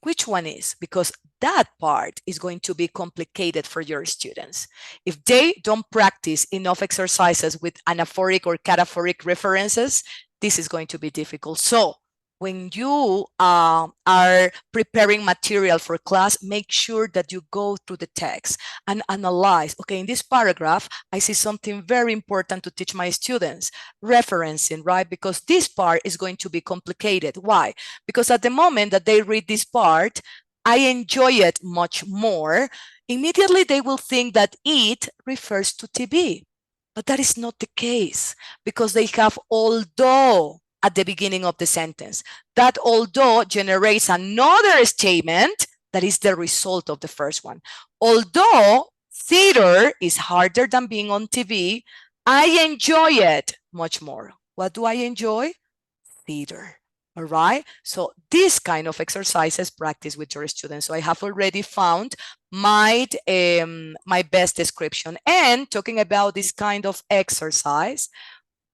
Which one is? Because that part is going to be complicated for your students. If they don't practice enough exercises with anaphoric or cataphoric references, this is going to be difficult. So when you are preparing material for class, make sure that you go through the text and analyze. Okay, in this paragraph, I see something very important to teach my students, referencing, right? Because this part is going to be complicated. Why? Because at the moment that they read this part, I enjoy it much more. Immediately they will think that it refers to TV. But that is not the case because they have although at the beginning of the sentence. That although generates another statement that is the result of the first one. Although theater is harder than being on TV, I enjoy it much more. What do I enjoy? Theater. All right. So this kind of exercises practice with your students. So I have already found my best description. And talking about this kind of exercise,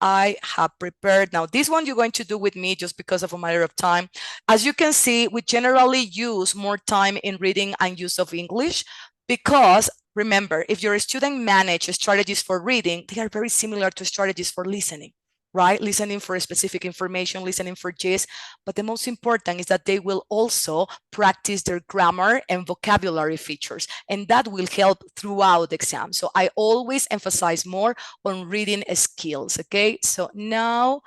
I have prepared. Now, this one you're going to do with me just because of a matter of time. As you can see, we generally use more time in reading and use of English because remember, if your student manage strategies for reading, they are very similar to strategies for listening, right? Listening for specific information, listening for gist. But the most important is that they will also practice their grammar and vocabulary features, and that will help throughout the exam. So I always emphasize more on reading skills, okay? So now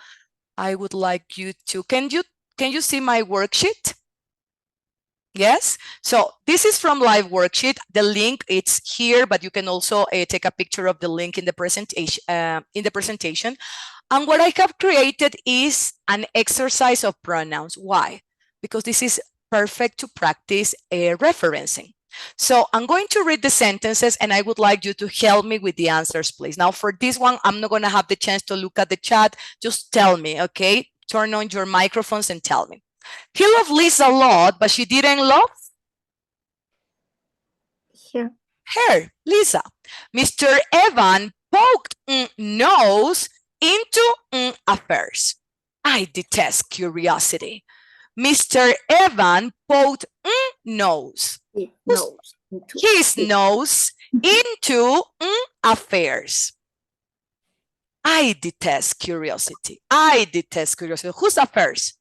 I would like you to, can you see my worksheet? Yes, so this is from live worksheet. The link it's here, but you can also take a picture of the link in the presentation. And what I have created is an exercise of pronouns. Why? Because this is perfect to practice referencing. So I'm going to read the sentences and I would like you to help me with the answers, please. Now for this one, I'm not going to have the chance to look at the chat. Just tell me, okay? Turn on your microphones and tell me. He loved Lisa a lot, but she didn't love her, Lisa. Mr. Evan poked nose into affairs. I detest curiosity. Mr. Evan poked his nose into affairs. I detest curiosity. I detest curiosity. Whose affairs?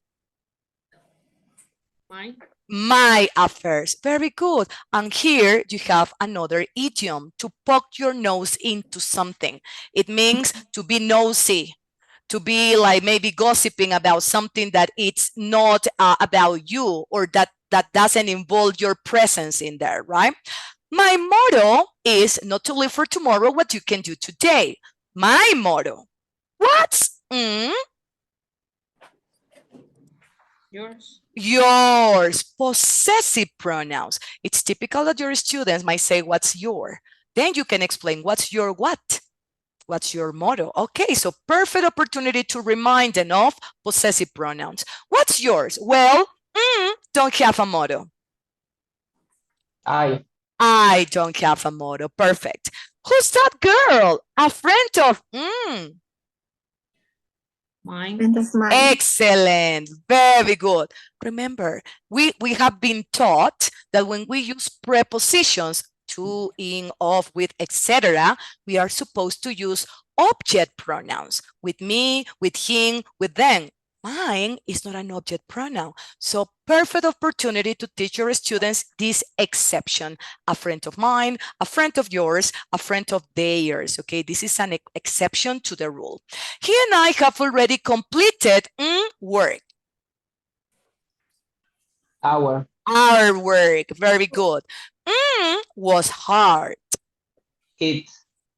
Mine. My affairs. Very good. And here you have another idiom, to poke your nose into something. It means to be nosy, to be like maybe gossiping about something that it's not about you, or that doesn't involve your presence in there, right? My motto is not to live for tomorrow what you can do today. My motto. What's Yours. yours? Possessive pronouns. It's typical that your students might say, what's your? Then you can explain what's your what? What's your motto? Okay, so perfect opportunity to remind them of possessive pronouns. What's yours? Well, don't have a motto. I. I don't have a motto. Perfect. Who's that girl? A friend of Mine. Excellent. Very good. Remember, we have been taught that when we use prepositions, to, in, of, with, etc., we are supposed to use object pronouns with me, with him, with them. Mine is not an object pronoun. So perfect opportunity to teach your students this exception. A friend of mine, a friend of yours, a friend of theirs. Okay, this is an exception to the rule. He and I have already completed work. Our. Our work. Very good. Was hard. It.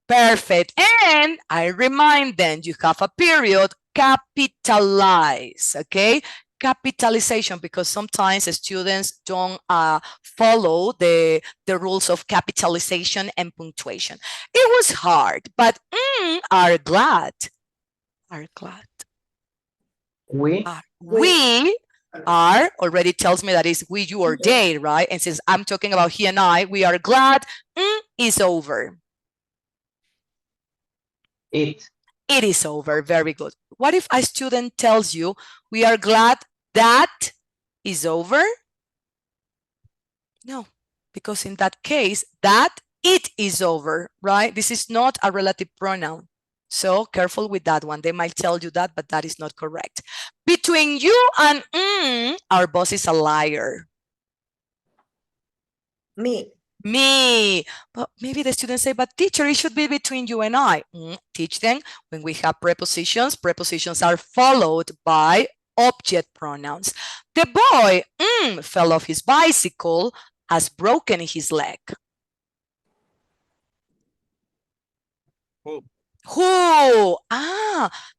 Perfect. And I remind them you have a period, capitalize, okay? Capitalization, because sometimes the students don't follow the rules of capitalization and punctuation. It was hard, but are glad. Are glad. We. We Are already tells me that it's we, you, or they, right? And since I'm talking about he and I, we are glad is over. It. It is over. Very good. What if a student tells you we are glad that is over? No, because in that case, that it is over, right? This is not a relative pronoun. So careful with that one. They might tell you that, but that is not correct. Between you and our boss is a liar. Me. Me. But maybe the students say, but teacher, it should be between you and I. Teach them when we have prepositions. Prepositions are followed by object pronouns. The boy fell off his bicycle, has broken his leg. Who?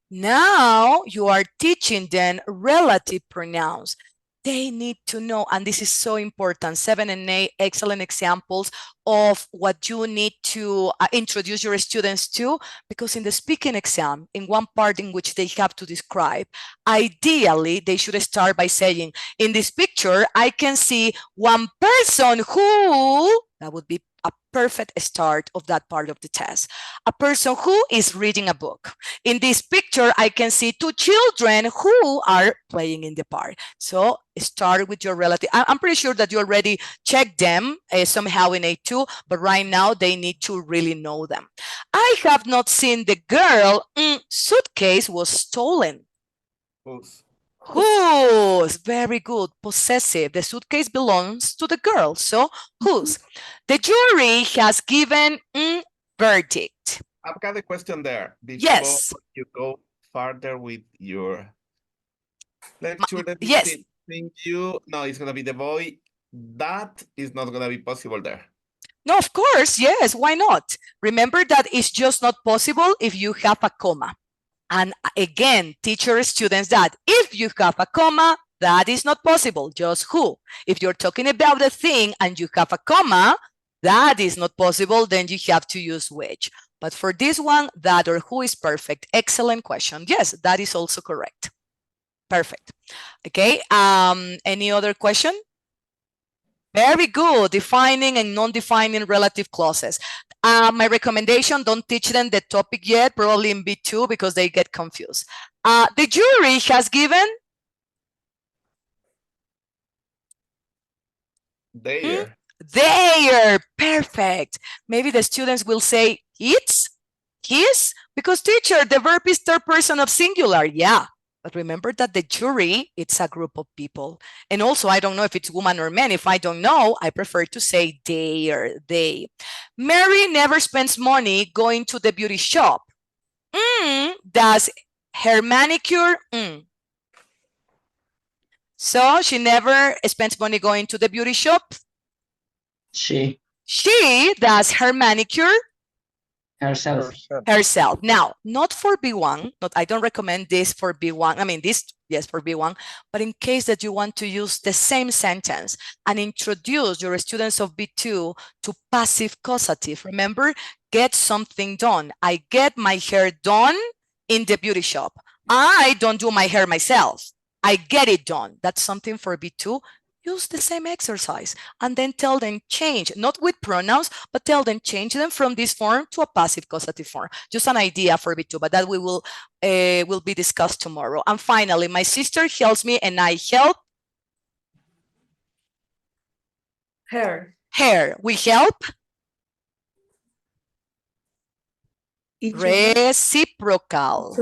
Now you are teaching them relative pronouns. They need to know, and this is so important, 7 and 8, excellent examples of what you need to introduce your students to, because in the speaking exam, in one part in which they have to describe, ideally, they should start by saying, in this picture, I can see one person who, that would be a perfect start of that part of the test. A person who is reading a book. In this picture, I can see 2 children who are playing in the park. So start with your relative. I'm pretty sure that you already checked them somehow in A2, but right now they need to really know them. I have not seen the girl. Suitcase was stolen. Whose? Very good. Possessive. The suitcase belongs to the girl. So whose? The jury has given verdict. I've got a question there. Before Yes. you go further with your lecture, let me yes. think you. No, it's gonna be the boy. That is not gonna be possible there. No, of course. Yes. Why not? Remember that it's just not possible if you have a comma. And again, teach your students that if you have a comma, that is not possible, just who. If you're talking about the thing and you have a comma, that is not possible, then you have to use which. But for this one, that or who is perfect. Excellent question. Yes, that is also correct. Perfect. Okay, any other question? Very good, defining and non-defining relative clauses. My recommendation, don't teach them the topic yet, probably in B2 because they get confused. The jury has given? There. There, perfect. Maybe the students will say it's, his, because teacher, the verb is third person of singular. Yeah, but remember that the jury, it's a group of people. And also, I don't know if it's woman or man. If I don't know, I prefer to say they. Mary never spends money going to the beauty shop. Does her manicure? So she never spends money going to the beauty shop. She. She does her manicure Herself. herself. Now, not for B1, I don't recommend this for B1. I mean, this, yes, for B1, but in case that you want to use the same sentence and introduce your students of B2 to passive causative, remember, get something done. I get my hair done in the beauty shop. I don't do my hair myself. I get it done. That's something for B2. Use the same exercise and then tell them change, not with pronouns, but tell them change them from this form to a passive causative form. Just an idea for B2, but that we will be discussed tomorrow. And finally, my sister helps me and I help Her. we help Each other. reciprocal.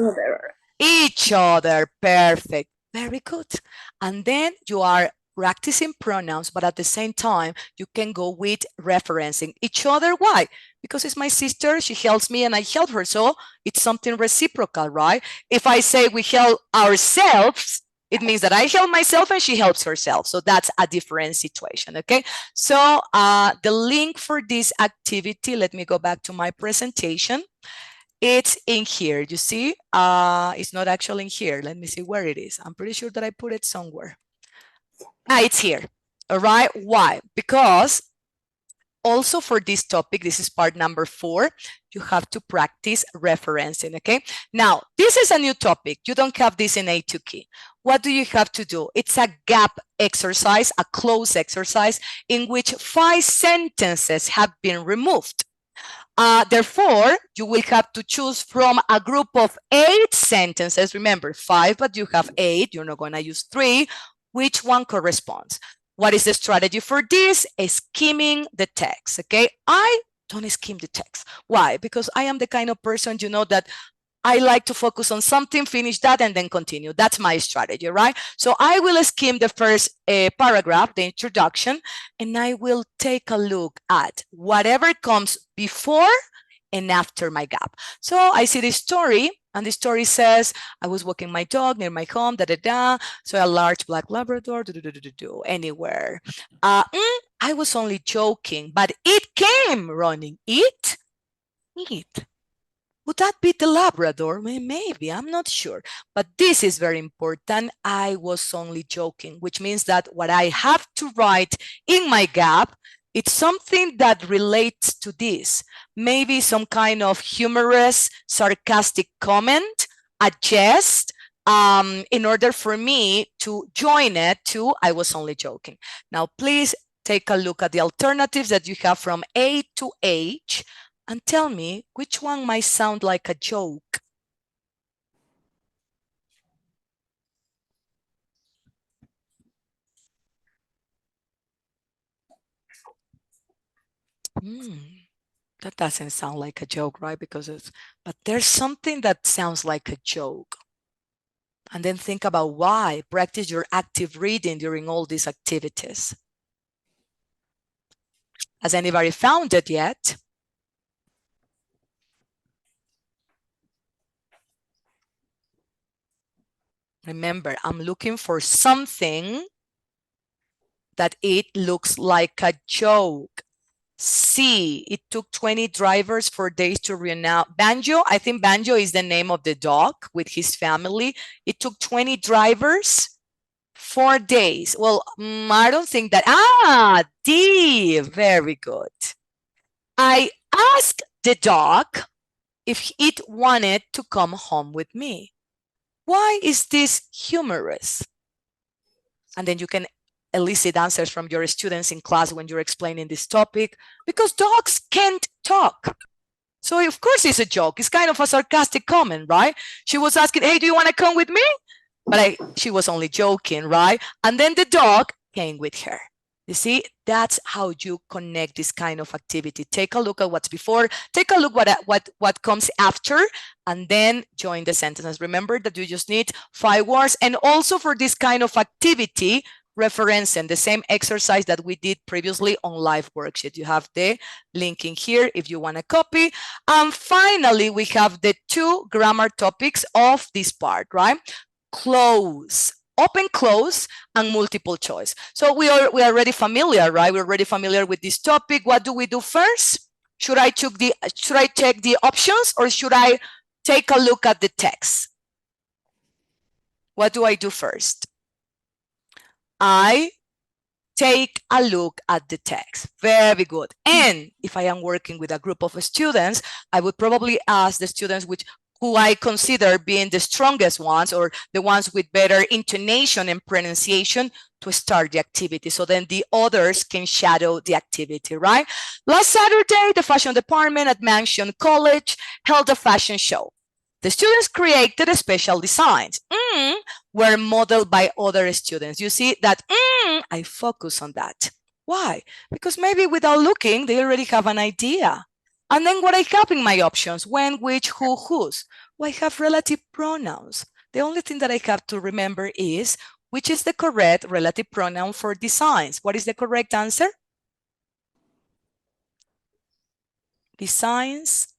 Each other. Perfect. Very good. And then you are practicing pronouns, but at the same time, you can go with referencing each other. Why? Because it's my sister, she helps me and I help her. So it's something reciprocal, right? If I say we help ourselves, it means that I help myself and she helps herself. So that's a different situation, okay? So the link for this activity, let me go back to my presentation. It's in here, you see? It's not actually in here. Let me see where it is. I'm pretty sure that I put it somewhere. It's here, all right? Why? Because also for this topic, this is part number 4, you have to practice referencing, okay? Now, this is a new topic. You don't have this in A2 key. What do you have to do? It's a gap exercise, a close exercise in which 5 sentences have been removed. Therefore, you will have to choose from a group of 8 sentences. Remember, 5, but you have 8. You're not going to use 3. Which one corresponds? What is the strategy for this? Skimming the text, okay? I don't skim the text. Why? Because I am the kind of person, you know, that I like to focus on something, finish that, and then continue. That's my strategy, right? So I will skim the first paragraph, the introduction, and I will take a look at whatever comes before and after my gap. So I see the story, and the story says, I was walking my dog near my home, so a large black Labrador, anywhere. I was only joking, but it came running. It. Would that be the Labrador? Maybe, I'm not sure. But this is very important. I was only joking, which means that what I have to write in my gap, it's something that relates to this. Maybe some kind of humorous, sarcastic comment, a jest, in order for me to join it to I was only joking. Now, please take a look at the alternatives that you have from A to H, and tell me which one might sound like a joke. That doesn't sound like a joke, right? Because but there's something that sounds like a joke. And then think about why. Practice your active reading during all these activities. Has anybody found it yet? Remember, I'm looking for something that it looks like a joke. C, it took 20 drivers 4 days to renounce. Banjo, I think Banjo is the name of the dog with his family. It took 20 drivers 4 days. Well, I don't think that. D, very good. I asked the dog if it wanted to come home with me. Why is this humorous? And then you can elicit answers from your students in class when you're explaining this topic, because dogs can't talk. So of course it's a joke. It's kind of a sarcastic comment, right? She was asking, hey, do you want to come with me? But she was only joking, right? And then the dog came with her. You see, that's how you connect this kind of activity. Take a look at what's before, take a look what comes after, and then join the sentences. Remember that you just need 5 words. And also for this kind of activity, referencing the same exercise that we did previously on live worksheet. You have the link in here if you want to copy. And finally, we have the 2 grammar topics of this part, right? Close. Open, close, and multiple choice. So we are already familiar, right? We're already familiar with this topic. What do we do first? Should I check the options, or should I take a look at the text? What do I do first? I take a look at the text. Very good. And if I am working with a group of students, I would probably ask the students who I consider being the strongest ones, or the ones with better intonation and pronunciation, to start the activity. So then the others can shadow the activity, right? Last Saturday, the fashion department at Mansion College held a fashion show. The students created special designs, were modeled by other students. You see that I focus on that. Why? Because maybe without looking, they already have an idea. And then what I have in my options, when, which, who, whose. Well, I have relative pronouns. The only thing that I have to remember is which is the correct relative pronoun for designs. What is the correct answer? Designs,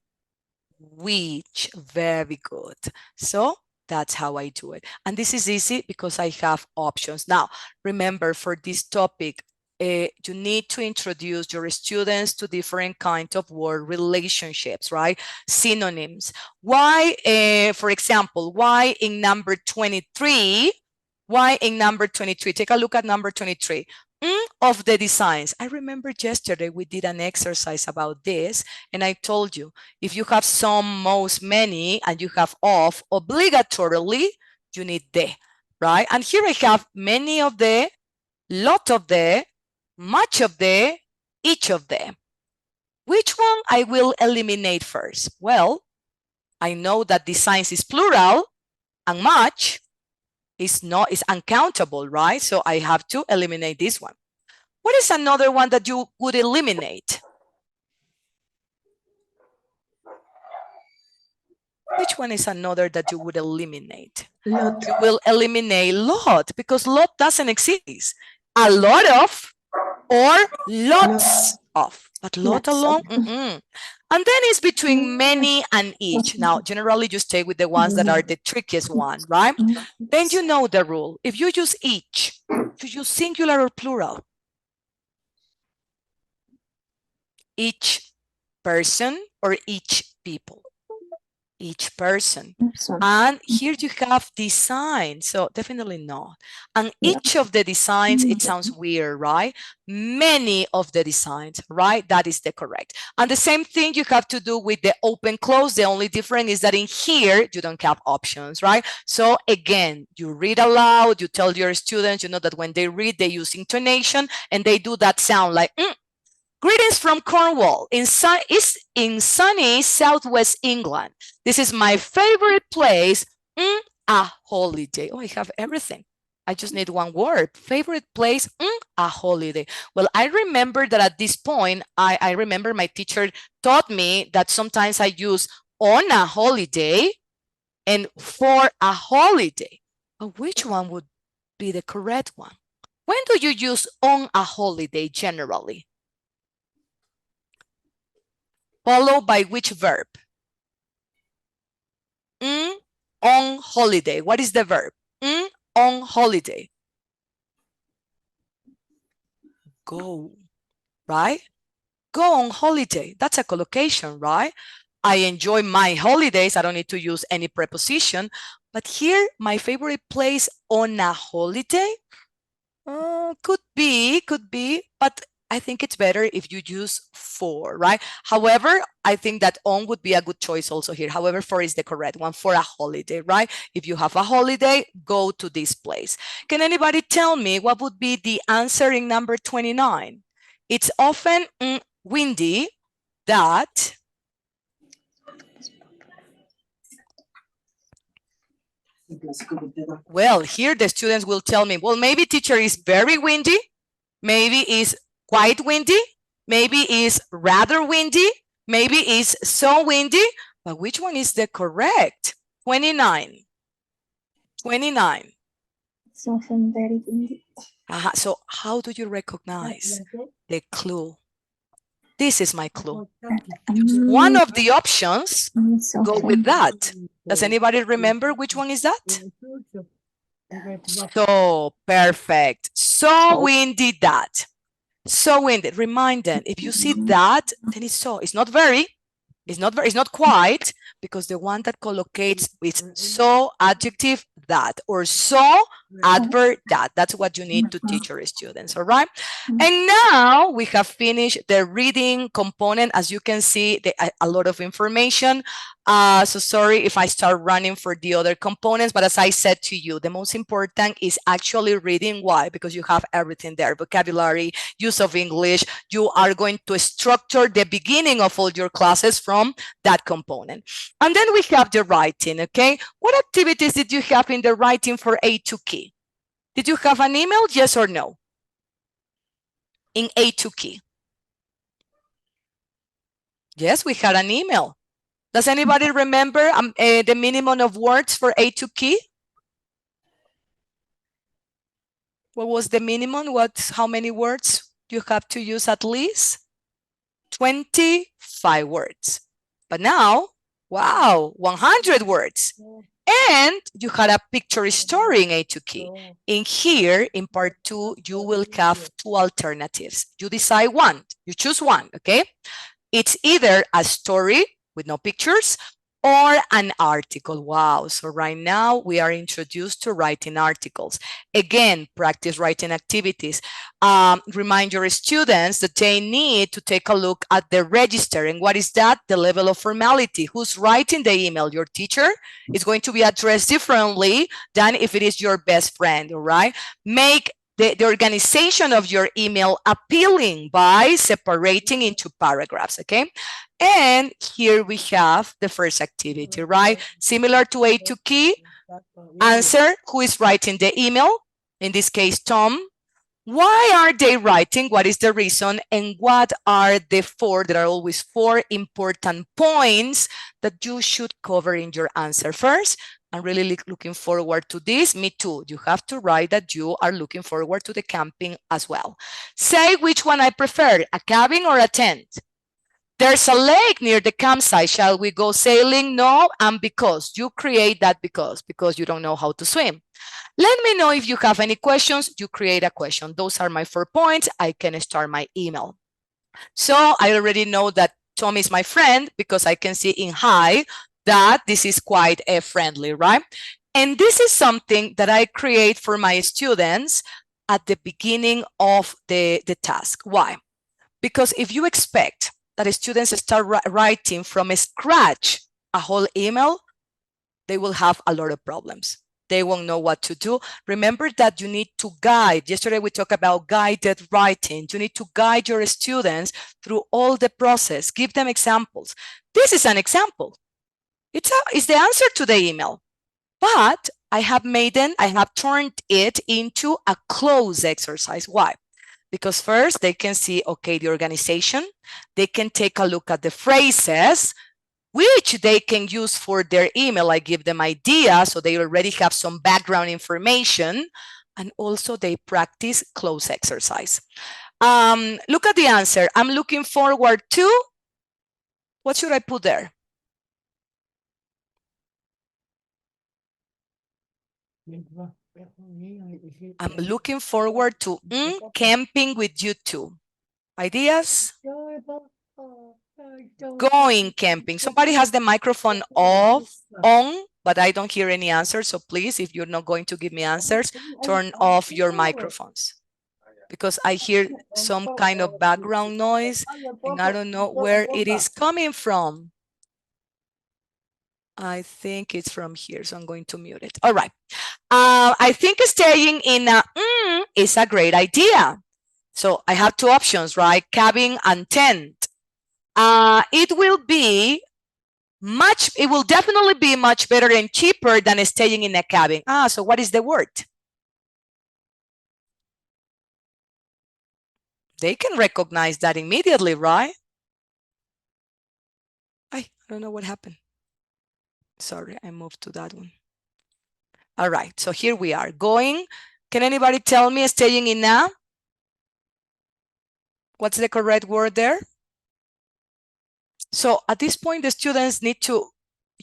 which. Very good. So that's how I do it. And this is easy because I have options. Now, remember, for this topic, you need to introduce your students to different kinds of word relationships, right? Synonyms. Why, for example, why in number 23? Why in number 23? Take a look at number 23. of the designs. I remember yesterday we did an exercise about this, and I told you, if you have some, most, many, and you have of, obligatorily, you need the, right? And here I have many of the, lot of the, much of the, each of the. Which one I will eliminate first? Well, I know that designs is plural and much is uncountable, right? So I have to eliminate this one. What is another one that you would eliminate? Which one is another that you would eliminate? Lot. You will eliminate lot because lot doesn't exist. A lot of or lots of, but lot Lots of. alone. And then it's between many and each. Now, generally you stay with the ones that are the trickiest one, right? Then you know the rule. If you use each, you use singular or plural. Each person or each people. Each person. And here you have design, so definitely not. And each of the designs, it sounds weird, right? Many of the designs, right? That is the correct. And the same thing you have to do with the open close. The only difference is that in here you don't have options, right? So again, you read aloud, you tell your students, you know that when they read, they use intonation and they do that sound like Greetings from Cornwall in sunny Southwest England. This is my favorite place, a holiday. Oh, I have everything. I just need one word. Favorite place, a holiday. Well, I remember that at this point, I remember my teacher taught me that sometimes I use on a holiday and for a holiday. But which one would be the correct one? When do you use on a holiday generally? Followed by which verb? On holiday. What is the verb? On holiday. Go, right? Go on holiday. That's a collocation, right? I enjoy my holidays. I don't need to use any preposition. But here, my favorite place on a holiday? Could be, but I think it's better if you use for, right? However, I think that on would be a good choice also here. However, for is the correct one for a holiday, right? If you have a holiday, go to this place. Can anybody tell me what would be the answer in number 29? It's often windy that well, here the students will tell me, well, maybe teacher is very windy, maybe is quite windy, maybe is rather windy, maybe is so windy, but which one is the correct? 29. 29. It's often very windy. So how do you recognize the clue? This is my clue. One of the options, go with that. Does anybody remember which one is that? So perfect. So windy that. So windy. Remind them, if you see that, then it's so. It's not very. It's not quite, because the one that collocates with so adjective that or so adverb that. That's what you need to teach your students, all right? And now we have finished the reading component. As you can see, a lot of information. So sorry if I start running for the other components, but as I said to you, the most important is actually reading. Why? Because you have everything there: vocabulary, use of English. You are going to structure the beginning of all your classes from that component. And then we have the writing, okay? What activities did you have in the writing for A2 key? Did you have an email, yes or no? In A2 key. Yes, we had an email. Does anybody remember the minimum of words for A2 key? What was the minimum? How many words you have to use at least? 25 words. But now, wow, 100 words. And you had a picture story in A2 key. In here, in part 2, you will have 2 alternatives. You decide one. You choose one, okay? It's either a story with no pictures, or an article. Wow. So right now we are introduced to writing articles. Again, practice writing activities. Remind your students that they need to take a look at the register. And what is that? The level of formality. Who's writing the email? Your teacher? Is going to be addressed differently than if it is your best friend, all right? Make the organization of your email appealing by separating into paragraphs, okay? And here we have the first activity, right? Similar to A to key, answer who is writing the email, in this case, Tom. Why are they writing? What is the reason? And what are the four, there are always 4 important points that you should cover in your answer first. I'm really looking forward to this. Me too. You have to write that you are looking forward to the camping as well. Say which one I prefer, a cabin or a tent. There's a lake near the campsite. Shall we go sailing? No, and because. You create that because you don't know how to swim. Let me know if you have any questions. You create a question. Those are my 4 points. I can start my email. So I already know that Tom is my friend because I can see in hi that this is quite friendly, right? And this is something that I create for my students at the beginning of the task. Why? Because if you expect that students start writing from scratch a whole email, they will have a lot of problems. They won't know what to do. Remember that you need to guide. Yesterday we talked about guided writing. You need to guide your students through all the process. Give them examples. This is an example. It's the answer to the email. But I have turned it into a close exercise. Why? Because first they can see, okay, the organization. They can take a look at the phrases, which they can use for their email. I give them ideas, so they already have some background information, and also they practice close exercise. Look at the answer. I'm looking forward to, what should I put there? I'm looking forward to camping with you too. Ideas? Going camping. Somebody has the microphone on, but I don't hear any answers. So please, if you're not going to give me answers, turn off your microphones. Because I hear some kind of background noise and I don't know where it is coming from. I think it's from here, so I'm going to mute it. All right. I think staying in is a great idea. So I have 2 options, right? Cabin and tent. It will definitely be much better and cheaper than staying in a cabin. So what is the word? They can recognize that immediately, right? I don't know what happened. Sorry, I moved to that one. All right, so here we are going. Can anybody tell me staying in a? What's the correct word there? So at this point, the students need to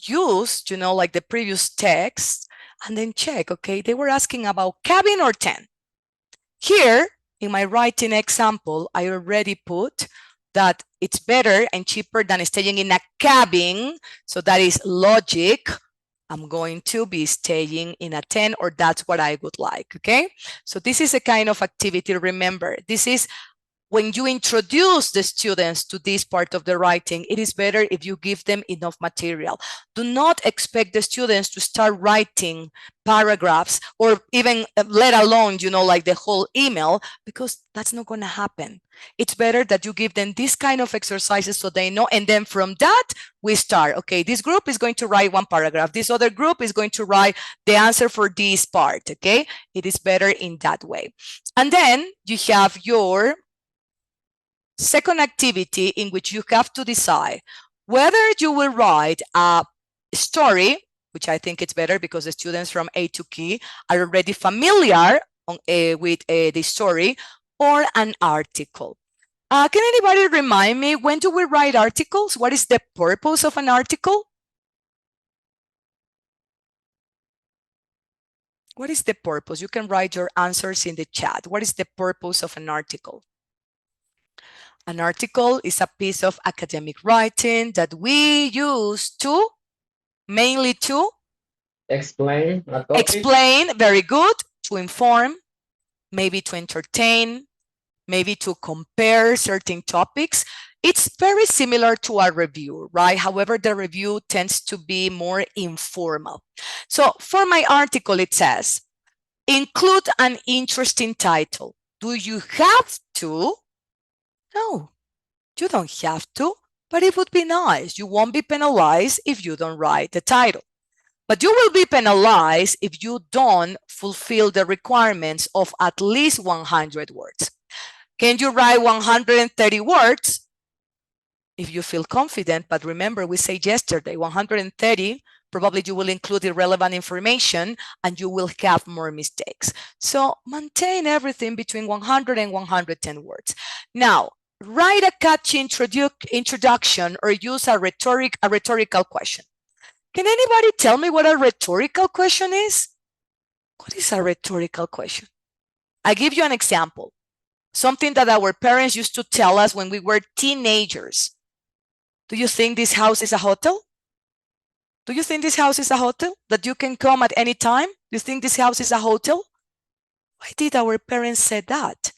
use, like the previous text and then check, okay, they were asking about cabin or tent. Here in my writing example, I already put that it's better and cheaper than staying in a cabin. So that is logic. I'm going to be staying in a tent, or that's what I would like, okay? So this is a kind of activity. Remember, this is when you introduce the students to this part of the writing, it is better if you give them enough material. Do not expect the students to start writing paragraphs or even let alone, like the whole email, because that's not going to happen. It's better that you give them this kind of exercises so they know, and then from that we start. Okay, this group is going to write 1 paragraph. This other group is going to write the answer for this part. Okay, it is better in that way. And then you have your second activity in which you have to decide whether you will write a story, which I think it's better because the students from A to Key are already familiar with the story, or an article. Can anybody remind me, when do we write articles? What is the purpose of an article? What is the purpose? You can write your answers in the chat. What is the purpose of an article? An article is a piece of academic writing that we use to Mainly to Explain a topic. explain, very good, to inform, maybe to entertain, maybe to compare certain topics. It's very similar to a review, right? However, the review tends to be more informal. So for my article, it says, include an interesting title. Do you have to? No, you don't have to, but it would be nice. You won't be penalized if you don't write the title. But you will be penalized if you don't fulfill the requirements of at least 100 words. Can you write 130 words? If you feel confident, but remember, we said yesterday, 130, probably you will include irrelevant information and you will have more mistakes. So maintain everything between 100 and 110 words. Now, write a catchy introduction or use a rhetorical question. Can anybody tell me what a rhetorical question is? What is a rhetorical question? I give you an example. Something that our parents used to tell us when we were teenagers. Do you think this house is a hotel? Do you think this house is a hotel that you can come at any time? Do you think this house is a hotel? Why did our parents say that?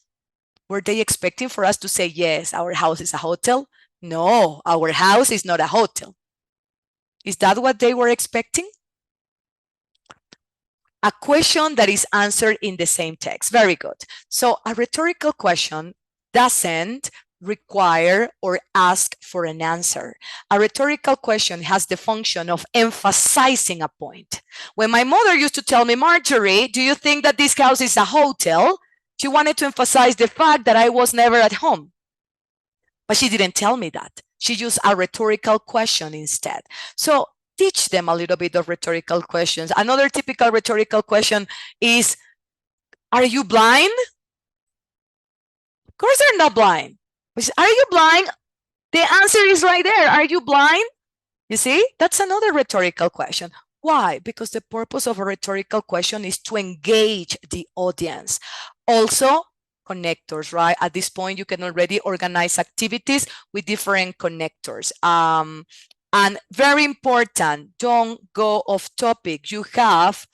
Were they expecting for us to say, yes, our house is a hotel? No, our house is not a hotel. Is that what they were expecting? A question that is answered in the same text. Very good. So a rhetorical question doesn't require or ask for an answer. A rhetorical question has the function of emphasizing a point. When my mother used to tell me, Marjorie, do you think that this house is a hotel? She wanted to emphasize the fact that I was never at home. But she didn't tell me that. She used a rhetorical question instead. So teach them a little bit of rhetorical questions. Another typical rhetorical question is, are you blind? Of course they're not blind. Are you blind? The answer is right there. Are you blind? You see, that's another rhetorical question. Why? Because the purpose of a rhetorical question is to engage the audience. Also, connectors, right? At this point, you can already organize activities with different connectors. And very important, don't go off topic. You have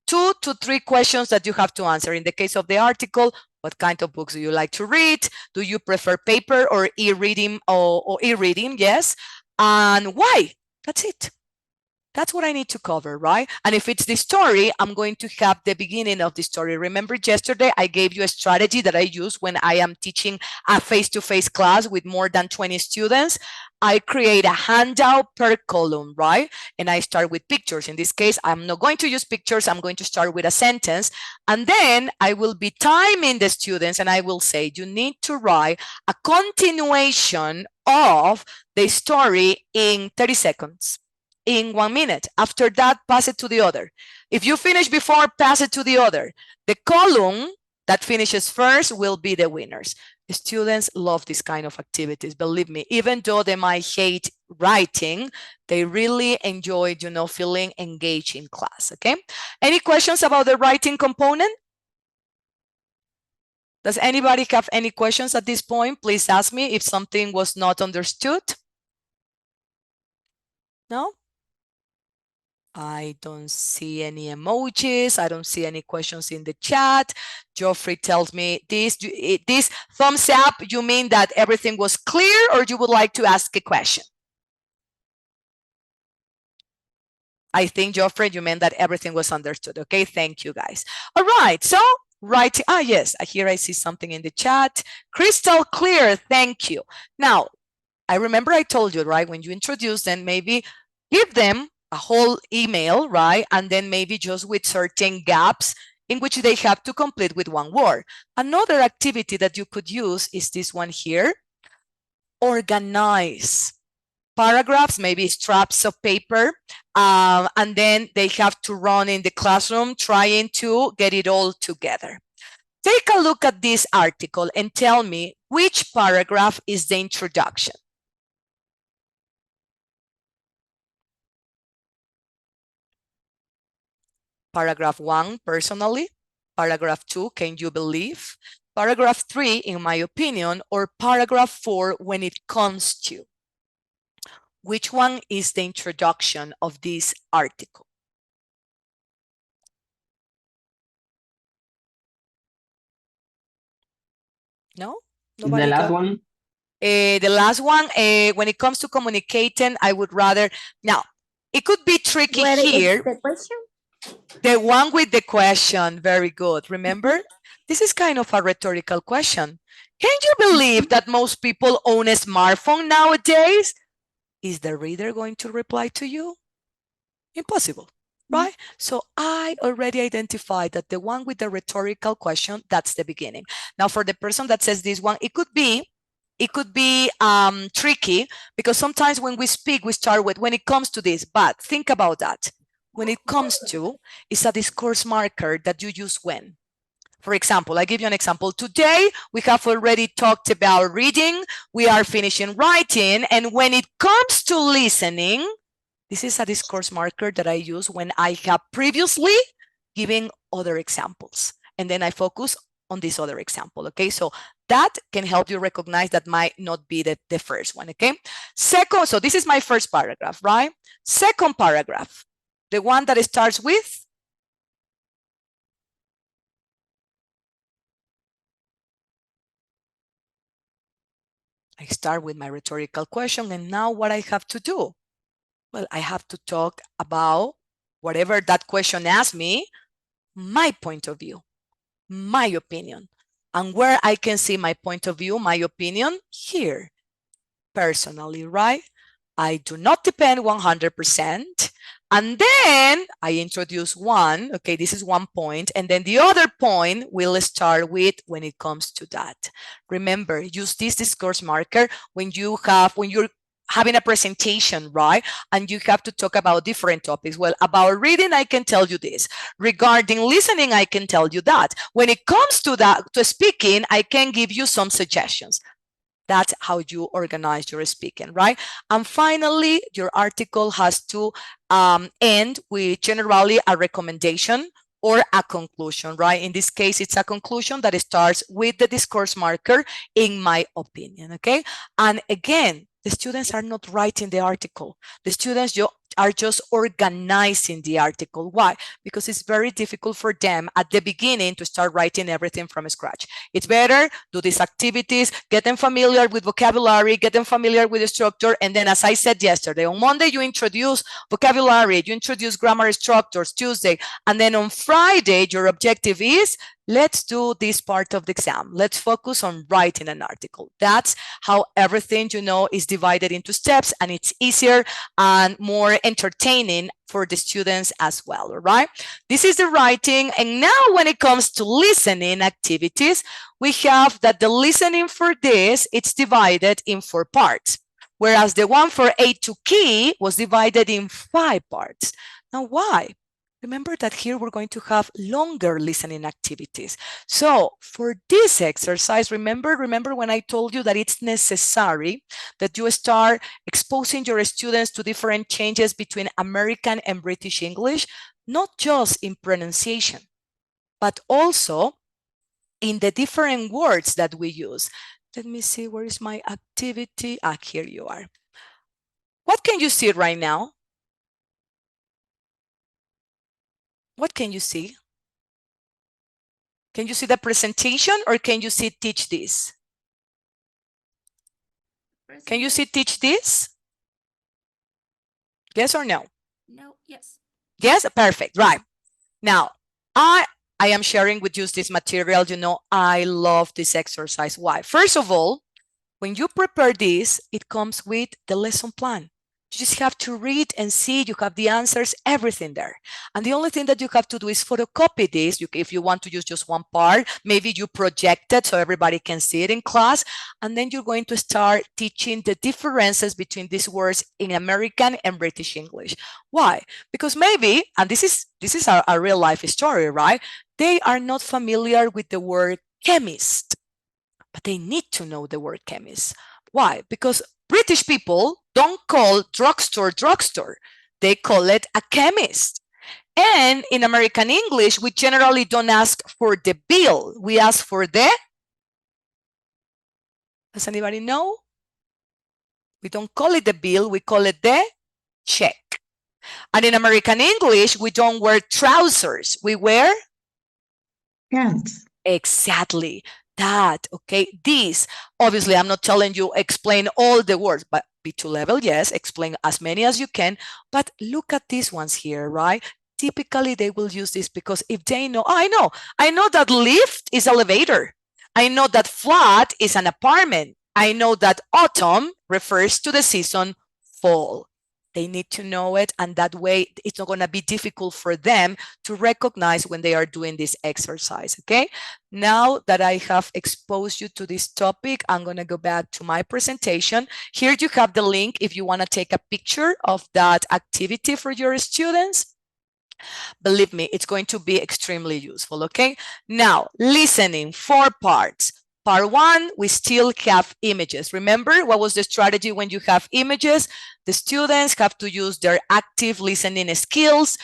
2 to 3 questions that you have to answer. In the case of the article, what kind of books do you like to read? Do you prefer paper or e-reading or e-reading? Yes. And why? That's it. That's what I need to cover, right? And if it's the story, I'm going to have the beginning of the story. Remember yesterday, I gave you a strategy that I use when I am teaching a face-to-face class with more than 20 students. I create a handout per column, right? And I start with pictures. In this case, I'm not going to use pictures. I'm going to start with a sentence. And then I will be timing the students and I will say, you need to write a continuation of the story in 30 seconds. In 1 minute. After that, pass it to the other. If you finish before, pass it to the other. The column that finishes first will be the winners. The students love this kind of activities. Believe me, even though they might hate writing, they really enjoy, feeling engaged in class. Okay. Any questions about the writing component? Does anybody have any questions at this point? Please ask me if something was not understood. No? I don't see any emojis. I don't see any questions in the chat. Geoffrey tells me this thumbs up, you mean that everything was clear or you would like to ask a question? I think, Geoffrey, you meant that everything was understood. Okay, thank you, guys. All right, so writing. Yes, here I see something in the chat. Crystal clear, thank you. Now, I remember I told you, right, when you introduce them, maybe give them a whole email, right? And then maybe just with certain gaps in which they have to complete with 1 word. Another activity that you could use is this one here. Organize paragraphs, maybe scraps of paper, and then they have to run in the classroom trying to get it all together. Take a look at this article and tell me which paragraph is the introduction. Paragraph 1, personally. Paragraph 2, can you believe? Paragraph 3, in my opinion, or paragraph 4, when it comes to. Which one is the introduction of this article? No? Nobody The last got one. the last one, when it comes to communicating, I would rather, now, it could be tricky Where is here. the question? The one with the question, very good. Remember, this is kind of a rhetorical question. Can you believe that most people own a smartphone nowadays? Is the reader going to reply to you? Impossible, right? So I already identified that the one with the rhetorical question, that's the beginning. Now for the person that says this one, it could be tricky because sometimes when we speak, we start with when it comes to this, but think about that. When it comes to, it's a discourse marker that you use when. For example, I give you an example. Today, we have already talked about reading. We are finishing writing. And when it comes to listening, this is a discourse marker that I use when I have previously given other examples. And then I focus on this other example, okay? So that can help you recognize that might not be the first one, okay? Second, so this is my first paragraph, right? Second paragraph, the one that starts with, I start with my rhetorical question, and now what I have to do? Well, I have to talk about whatever that question asks me, my point of view, my opinion. And where I can see my point of view, my opinion, here, personally, right? I do not depend 100%. And then I introduce one, okay, this is one point. And then the other point will start with when it comes to that. Remember, use this discourse marker when you're having a presentation, right? And you have to talk about different topics. Well, about reading, I can tell you this. Regarding listening, I can tell you that. When it comes to that, to speaking, I can give you some suggestions. That's how you organize your speaking, right? And finally, your article has to end with generally a recommendation or a conclusion, right? In this case, it's a conclusion that starts with the discourse marker, in my opinion, okay? And again, the students are not writing the article. The students are just organizing the article. Why? Because it's very difficult for them at the beginning to start writing everything from scratch. It's better do these activities, get them familiar with vocabulary, get them familiar with the structure. And then, as I said yesterday, on Monday, you introduce vocabulary, you introduce grammar structures, Tuesday. And then on Friday, your objective is, let's do this part of the exam. Let's focus on writing an article. That's how everything, is divided into steps, and it's easier and more entertaining for the students as well, all right? This is the writing. And now when it comes to listening activities, we have that the listening for this, it's divided in 4 parts, whereas the one for A to Key was divided in 5 parts. Now, why? Remember that here we're going to have longer listening activities. So for this exercise, remember when I told you that it's necessary that you start exposing your students to different changes between American and British English, not just in pronunciation, but also in the different words that we use. Let me see, where is my activity? Here you are. What can you see right now? What can you see? Can you see the presentation, or can you see teach this? Can you see teach this? Yes or no? No, yes. Yes, perfect, right. Now, I am sharing with you this material. I love this exercise. Why? First of all, when you prepare this, it comes with the lesson plan. You just have to read and see. You have the answers, everything there. And the only thing that you have to do is photocopy this. If you want to use just one part, maybe you project it so everybody can see it in class. And then you're going to start teaching the differences between these words in American and British English. Why? Because maybe, and this is a real life story, right? They are not familiar with the word chemist, but they need to know the word chemist. Why? Because British people don't call drugstore drugstore. They call it a chemist. And in American English, we generally don't ask for the bill. We ask for the, does anybody know? We don't call it the bill, we call it the check. And in American English, we don't wear trousers, we wear Pants. exactly that. Okay, these, obviously, I'm not telling you explain all the words, but B2 level, yes, explain as many as you can. But look at these ones here, right? Typically, they will use this because if they know, oh, I know that lift is elevator. I know that flat is an apartment. I know that autumn refers to the season fall. They need to know it, and that way it's not going to be difficult for them to recognize when they are doing this exercise, okay? Now that I have exposed you to this topic, I'm going to go back to my presentation. Here you have the link if you want to take a picture of that activity for your students. Believe me, it's going to be extremely useful, okay? Now, listening, 4 parts. Part 1, we still have images. Remember what was the strategy when you have images? The students have to use their active listening skills,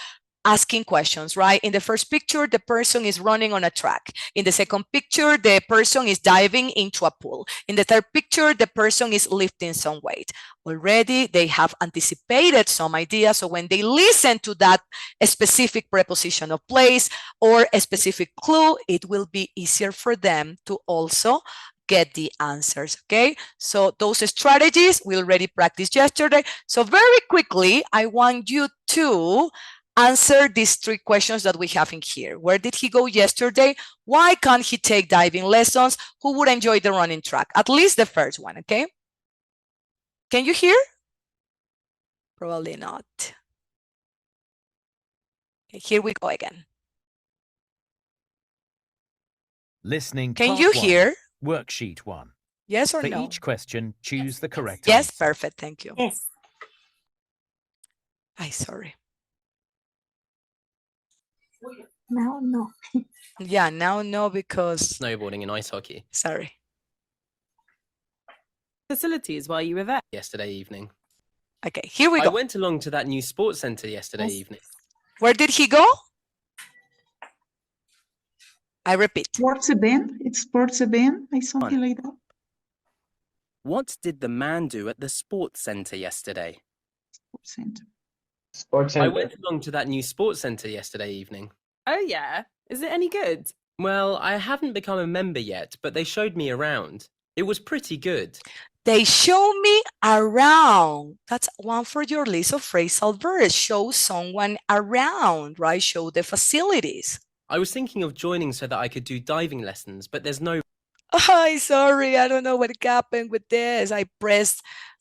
asking questions, right? In the first picture, the person is running on a track. In the second picture, the person is diving into a pool. In the third picture, the person is lifting some weight. Already, they have anticipated some ideas. So when they listen to that specific preposition of place or a specific clue, it will be easier for them to also get the answers, okay? So those strategies we already practiced yesterday. So very quickly, I want you to answer these 3 questions that we have in here. Where did he go yesterday? Why can't he take diving lessons? Who would enjoy the running track? At least the first one, okay? Can you hear? Probably not. Okay, here we go again. Listening. Can part you 1, hear? Worksheet 1. Yes or For no? each question, choose the correct Yes, answer. perfect. Thank you. Yes. Sorry. Now, no. Yeah, now no, because Snowboarding and ice hockey sorry. Facilities while you were there. yesterday evening. Okay, here we I go. went along to that new sports centre yesterday Yes. evening. Where did he go? I repeat. Sports event. It's sports event. Like something like that. What did the man do at the sports centre yesterday? Sports center. Sports I center. went along to that new sports centre yesterday evening. Oh yeah. Is it any good? Well, I haven't become a member yet, but they showed me around. It was pretty good. They show me around. That's one for your list of phrasal verbs. Show someone around, right? Show the facilities. I was thinking of joining so that I could do diving lessons, but there's no... Oh, sorry. I don't know what happened with this.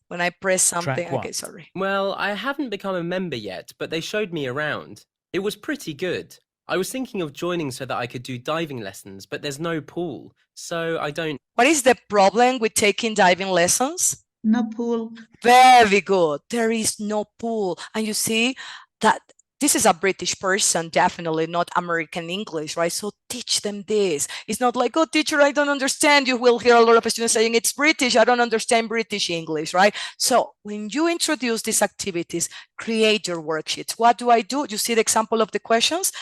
When I press something. Track 1. Okay, sorry. Well, I haven't become a member yet, but they showed me around. It was pretty good. I was thinking of joining so that I could do diving lessons, but there's no pool, so I don't... What is the problem with taking diving lessons? No pool. Very good. There is no pool. And you see that this is a British person, definitely not American English, right? So teach them this. It's not like, oh, teacher, I don't understand. You will hear a lot of students saying it's British. I don't understand British English, right? So when you introduce these activities, create your worksheets. What do? You see the example of the questions?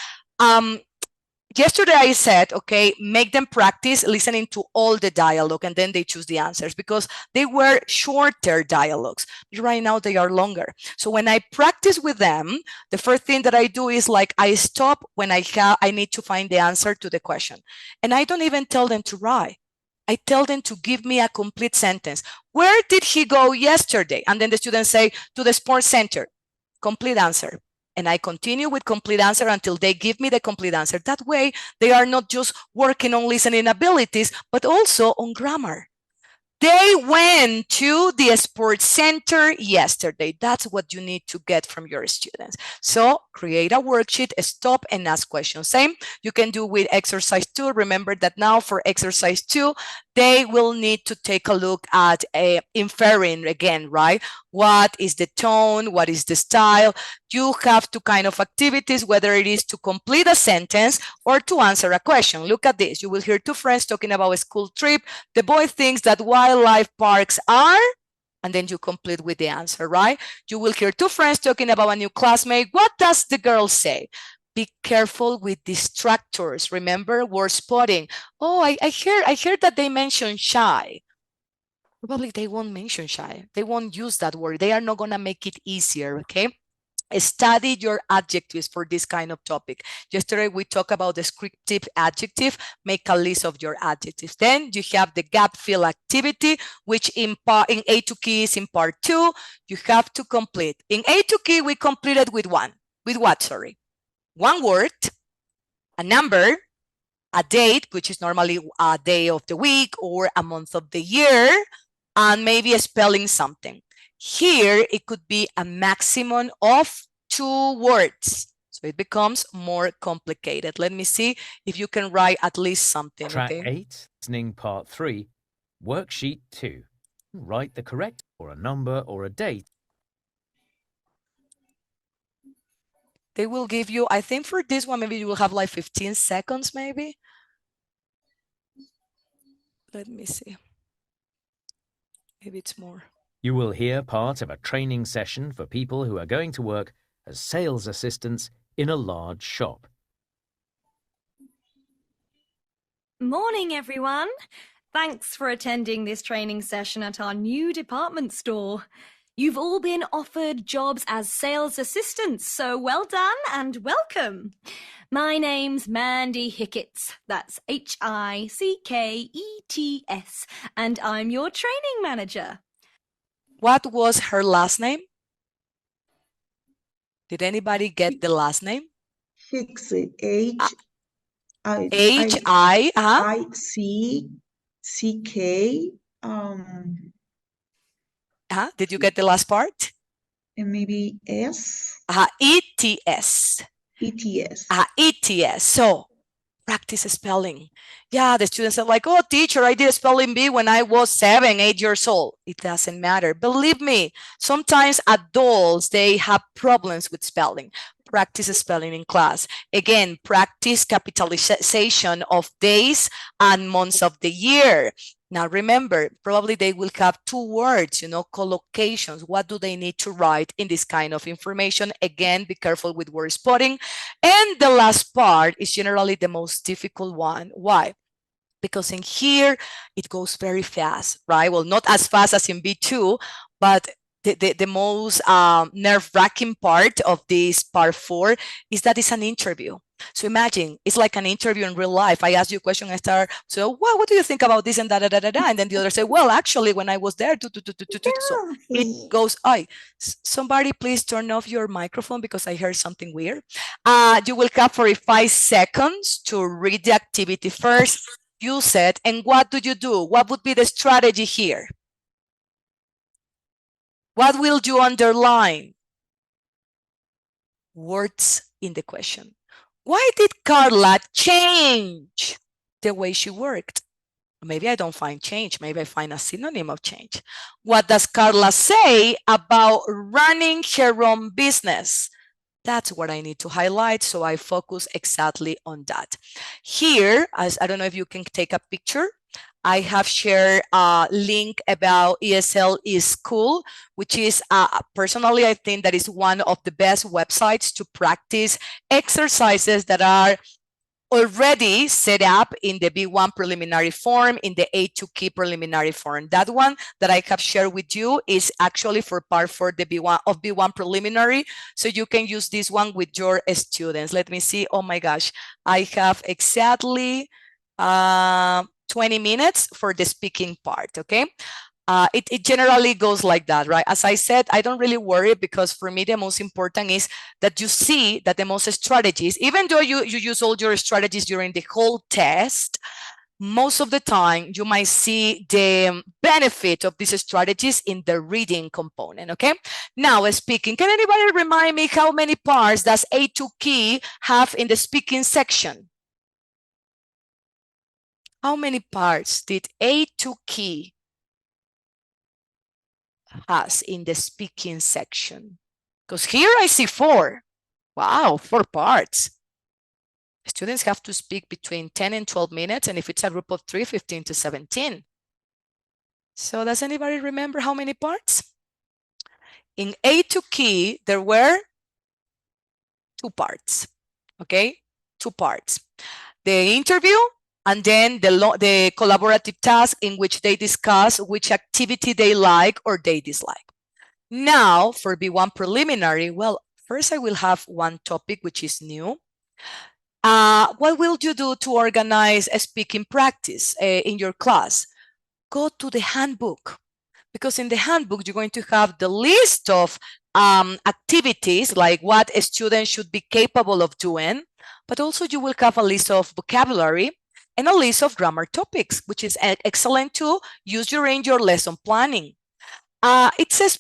Yesterday I said, okay, make them practice listening to all the dialogue and then they choose the answers because they were shorter dialogues. Right now they are longer. So when I practice with them, the first thing that I do is like I stop when I need to find the answer to the question. And I don't even tell them to write. I tell them to give me a complete sentence. Where did he go yesterday? And then the students say, to the sports center. Complete answer. And I continue with complete answer until they give me the complete answer. That way, they are not just working on listening abilities, but also on grammar. They went to the sports center yesterday. That's what you need to get from your students. So create a worksheet, stop and ask questions. Same you can do with exercise 2. Remember that now for exercise 2, they will need to take a look at inferring again, right? What is the tone? What is the style? You have two kind of activities, whether it is to complete a sentence or to answer a question. Look at this. You will hear two friends talking about a school trip. The boy thinks that wildlife parks are, and then you complete with the answer, right? You will hear two friends talking about a new classmate. What does the girl say? Be careful with distractors. Remember word spotting. Oh, I heard that they mentioned shy. Probably they won't mention shy. They won't use that word. They are not going to make it easier, okay? Study your adjectives for this kind of topic. Yesterday, we talked about descriptive adjective. Make a list of your adjectives. Then you have the gap fill activity, which in A2 key is in part 2. You have to complete. In A2 key, we completed with one. With what, sorry? One word, a number, a date, which is normally a day of the week or a month of the year, and maybe spelling something. Here, it could be a maximum of 2 words. So it becomes more complicated. Let me see if you can write at least something. Track Okay. 8, listening part 3, worksheet 2. Write the correct or a number or a date. They will give you, I think for this one, maybe you will have like 15 seconds, maybe. Let me see. Maybe it's more. You will hear part of a training session for people who are going to work as sales assistants in a large shop. Morning, everyone. Thanks for attending this training session at our new department store. You've all been offered jobs as sales assistants, so well done and welcome. My name's Mandy Hicketts, that's Hickets, and I'm your training manager. What was her last name? Did anybody get the last name? Hickey, H-I-C-C-K. Did you get the last part? And maybe S. E-T-S. E-T-S. E-T-S. So practice spelling. Yeah, the students are like, oh, teacher, I did spelling bee when I was 7, 8 years old. It doesn't matter. Believe me, sometimes adults, they have problems with spelling. Practice spelling in class. Again, practice capitalization of days and months of the year. Now, remember, probably they will have 2 words, collocations. What do they need to write in this kind of information? Again, be careful with word spotting. And the last part is generally the most difficult one. Why? Because in here, it goes very fast, right? Well, not as fast as in B2, but the most nerve-wracking part of this part 4 is that it's an interview. So imagine, it's like an interview in real life. I ask you a question, I start, so what do you think about this and da-da-da-da-da? And then the other say, well, actually, when I was there, so it goes, somebody please turn off your microphone because I heard something weird. You will have 45 seconds to read the activity first, use it, and what do you do? What would be the strategy here? What will you underline? Words in the question. Why did Carla change the way she worked? Maybe I don't find change. Maybe I find a synonym of change. What does Carla say about running her own business? That's what I need to highlight, so I focus exactly on that. Here, I don't know if you can take a picture. I have shared a link about ESL is School, which is personally, I think that is one of the best websites to practice exercises that are already set up in the B1 preliminary form, in the A2 key preliminary form. That one that I have shared with you is actually for part 4 the B1 preliminary. So you can use this one with your students. Let me see. Oh my gosh, I have exactly 20 minutes for the speaking part, okay? It generally goes like that, right? As I said, I don't really worry because for me, the most important is that you see that the most strategies, even though you use all your strategies during the whole test, most of the time you might see the benefit of these strategies in the reading component, okay? Now, speaking, can anybody remind me how many parts does A2 key have in the speaking section? How many parts did A2 key has in the speaking section? Because here I see 4. Wow, 4 parts. Students have to speak between 10 and 12 minutes, and if it's a group of 3, 15 to 17. So does anybody remember how many parts? In A2 key, there were 2 parts, okay? 2 parts. The interview and then the collaborative task in which they discuss which activity they like or they dislike. Now, for B1 preliminary, well, first I will have one topic which is new. What will you do to organize a speaking practice in your class? Go to the handbook, because in the handbook, you're going to have the list of activities, like what a student should be capable of doing, but also you will have a list of vocabulary and a list of grammar topics, which is excellent to use during your lesson planning. It says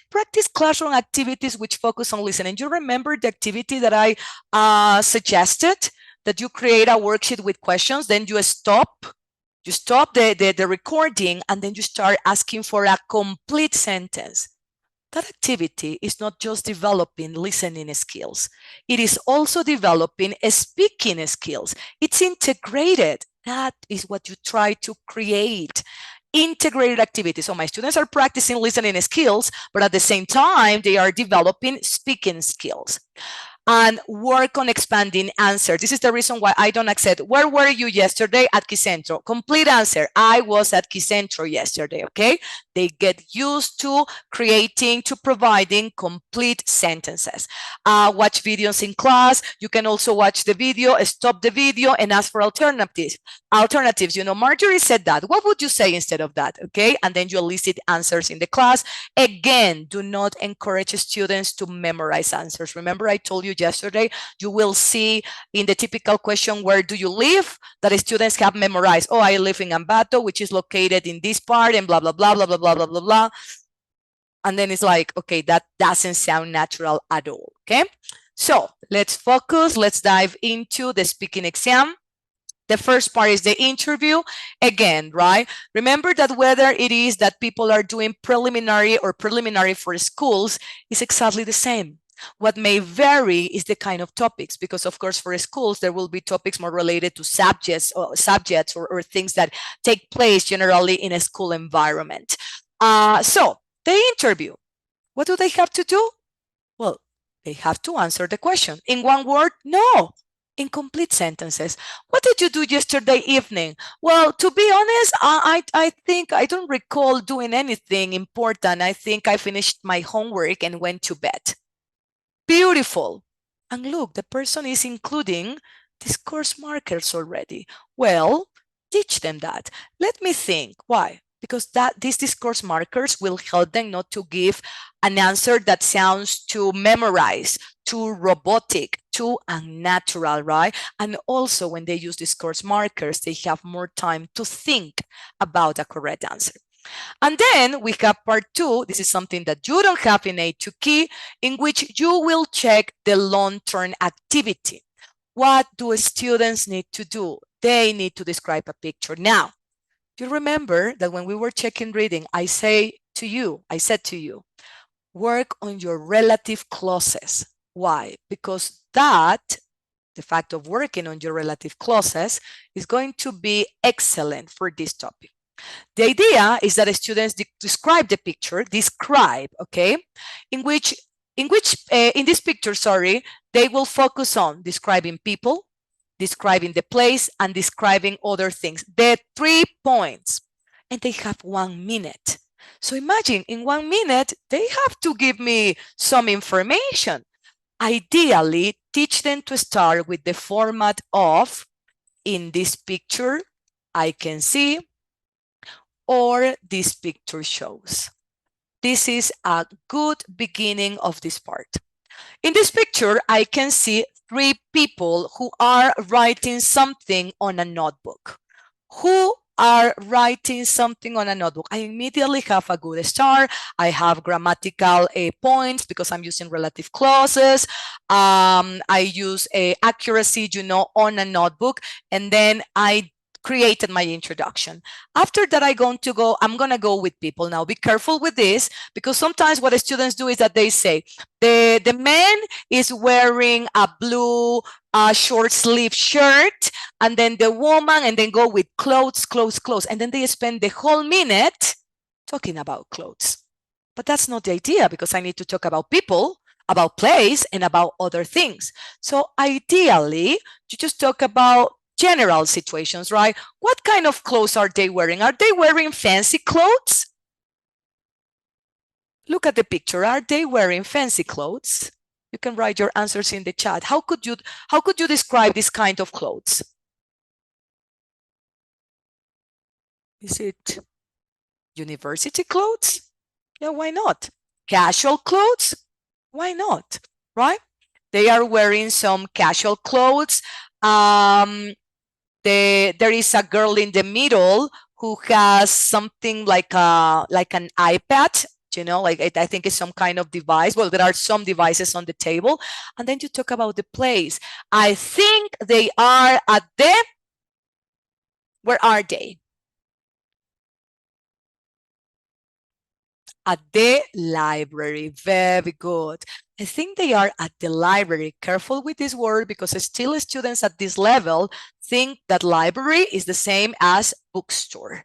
practice classroom activities which focus on listening. You remember the activity that I suggested, that you create a worksheet with questions, then you stop the recording, and then you start asking for a complete sentence. That activity is not just developing listening skills. It is also developing speaking skills. It's integrated. That is what you try to create. Integrated activities. So my students are practicing listening skills, but at the same time, they are developing speaking skills. And work on expanding answer. This is the reason why I don't accept. Where were you yesterday? At Quicentro. Complete answer. I was at Quicentro yesterday, okay? They get used to providing complete sentences. Watch videos in class. You can also watch the video, stop the video, and ask for alternatives. You know, Marjorie said that. What would you say instead of that, okay? And then you elicit answers in the class. Again, do not encourage students to memorize answers. Remember, I told you yesterday, you will see in the typical question, where do you live? That students have memorized, oh, I live in Ambato, which is located in this part, and blah, blah, blah, blah, blah, blah, blah, blah, blah. And then it's like, okay, that doesn't sound natural at all, okay? So let's focus. Let's dive into the speaking exam. The first part is the interview. Again, right? Remember that whether it is that people are doing preliminary or preliminary for schools is exactly the same. What may vary is the kind of topics, because of course for schools there will be topics more related to subjects or things that take place generally in a school environment. So the interview, what do they have to do? Well, they have to answer the question in one word. No, in complete sentences. What did you do yesterday evening? Well, to be honest, I think I don't recall doing anything important. I think I finished my homework and went to bed. Beautiful. And look, the person is including discourse markers already. Well, teach them that. Let me think. Why? Because these discourse markers will help them not to give an answer that sounds too memorized, too robotic, too unnatural, right? And also when they use discourse markers, they have more time to think about a correct answer. And then we have part 2. This is something that you don't have in A2 Key, in which you will check the long-term activity. What do students need to do? They need to describe a picture. Now, you remember that when we were checking reading, I said to you, work on your relative clauses. Why? Because the fact of working on your relative clauses is going to be excellent for this topic. The idea is that students describe the picture, okay, in this picture, they will focus on describing people, describing the place, and describing other things. The 3 points, and they have 1 minute. So imagine in 1 minute, they have to give me some information. Ideally, teach them to start with the format of, in this picture, I can see, or this picture shows. This is a good beginning of this part. In this picture, I can see 3 people who are writing something on a notebook. Who are writing something on a notebook? I immediately have a good start. I have grammatical points because I'm using relative clauses. I use accuracy, on a notebook, and then I created my introduction. After that, I'm going to go with people. Now, be careful with this, because sometimes what the students do is that they say, the man is wearing a blue short sleeve shirt, and then the woman, and then go with clothes. And then they spend the whole minute talking about clothes. But that's not the idea, because I need to talk about people, about place, and about other things. So ideally, you just talk about general situations, right? What kind of clothes are they wearing? Are they wearing fancy clothes? Look at the picture. Are they wearing fancy clothes? You can write your answers in the chat. How could you describe this kind of clothes? Is it university clothes? Yeah, why not? Casual clothes? Why not? Right? They are wearing some casual clothes. There is a girl in the middle who has something like an iPad, you know, like I think it's some kind of device. Well, there are some devices on the table. And then you talk about the place. I think they are at the, where are they? At the library. Very good. I think they are at the library. Careful with this word because still students at this level think that library is the same as bookstore.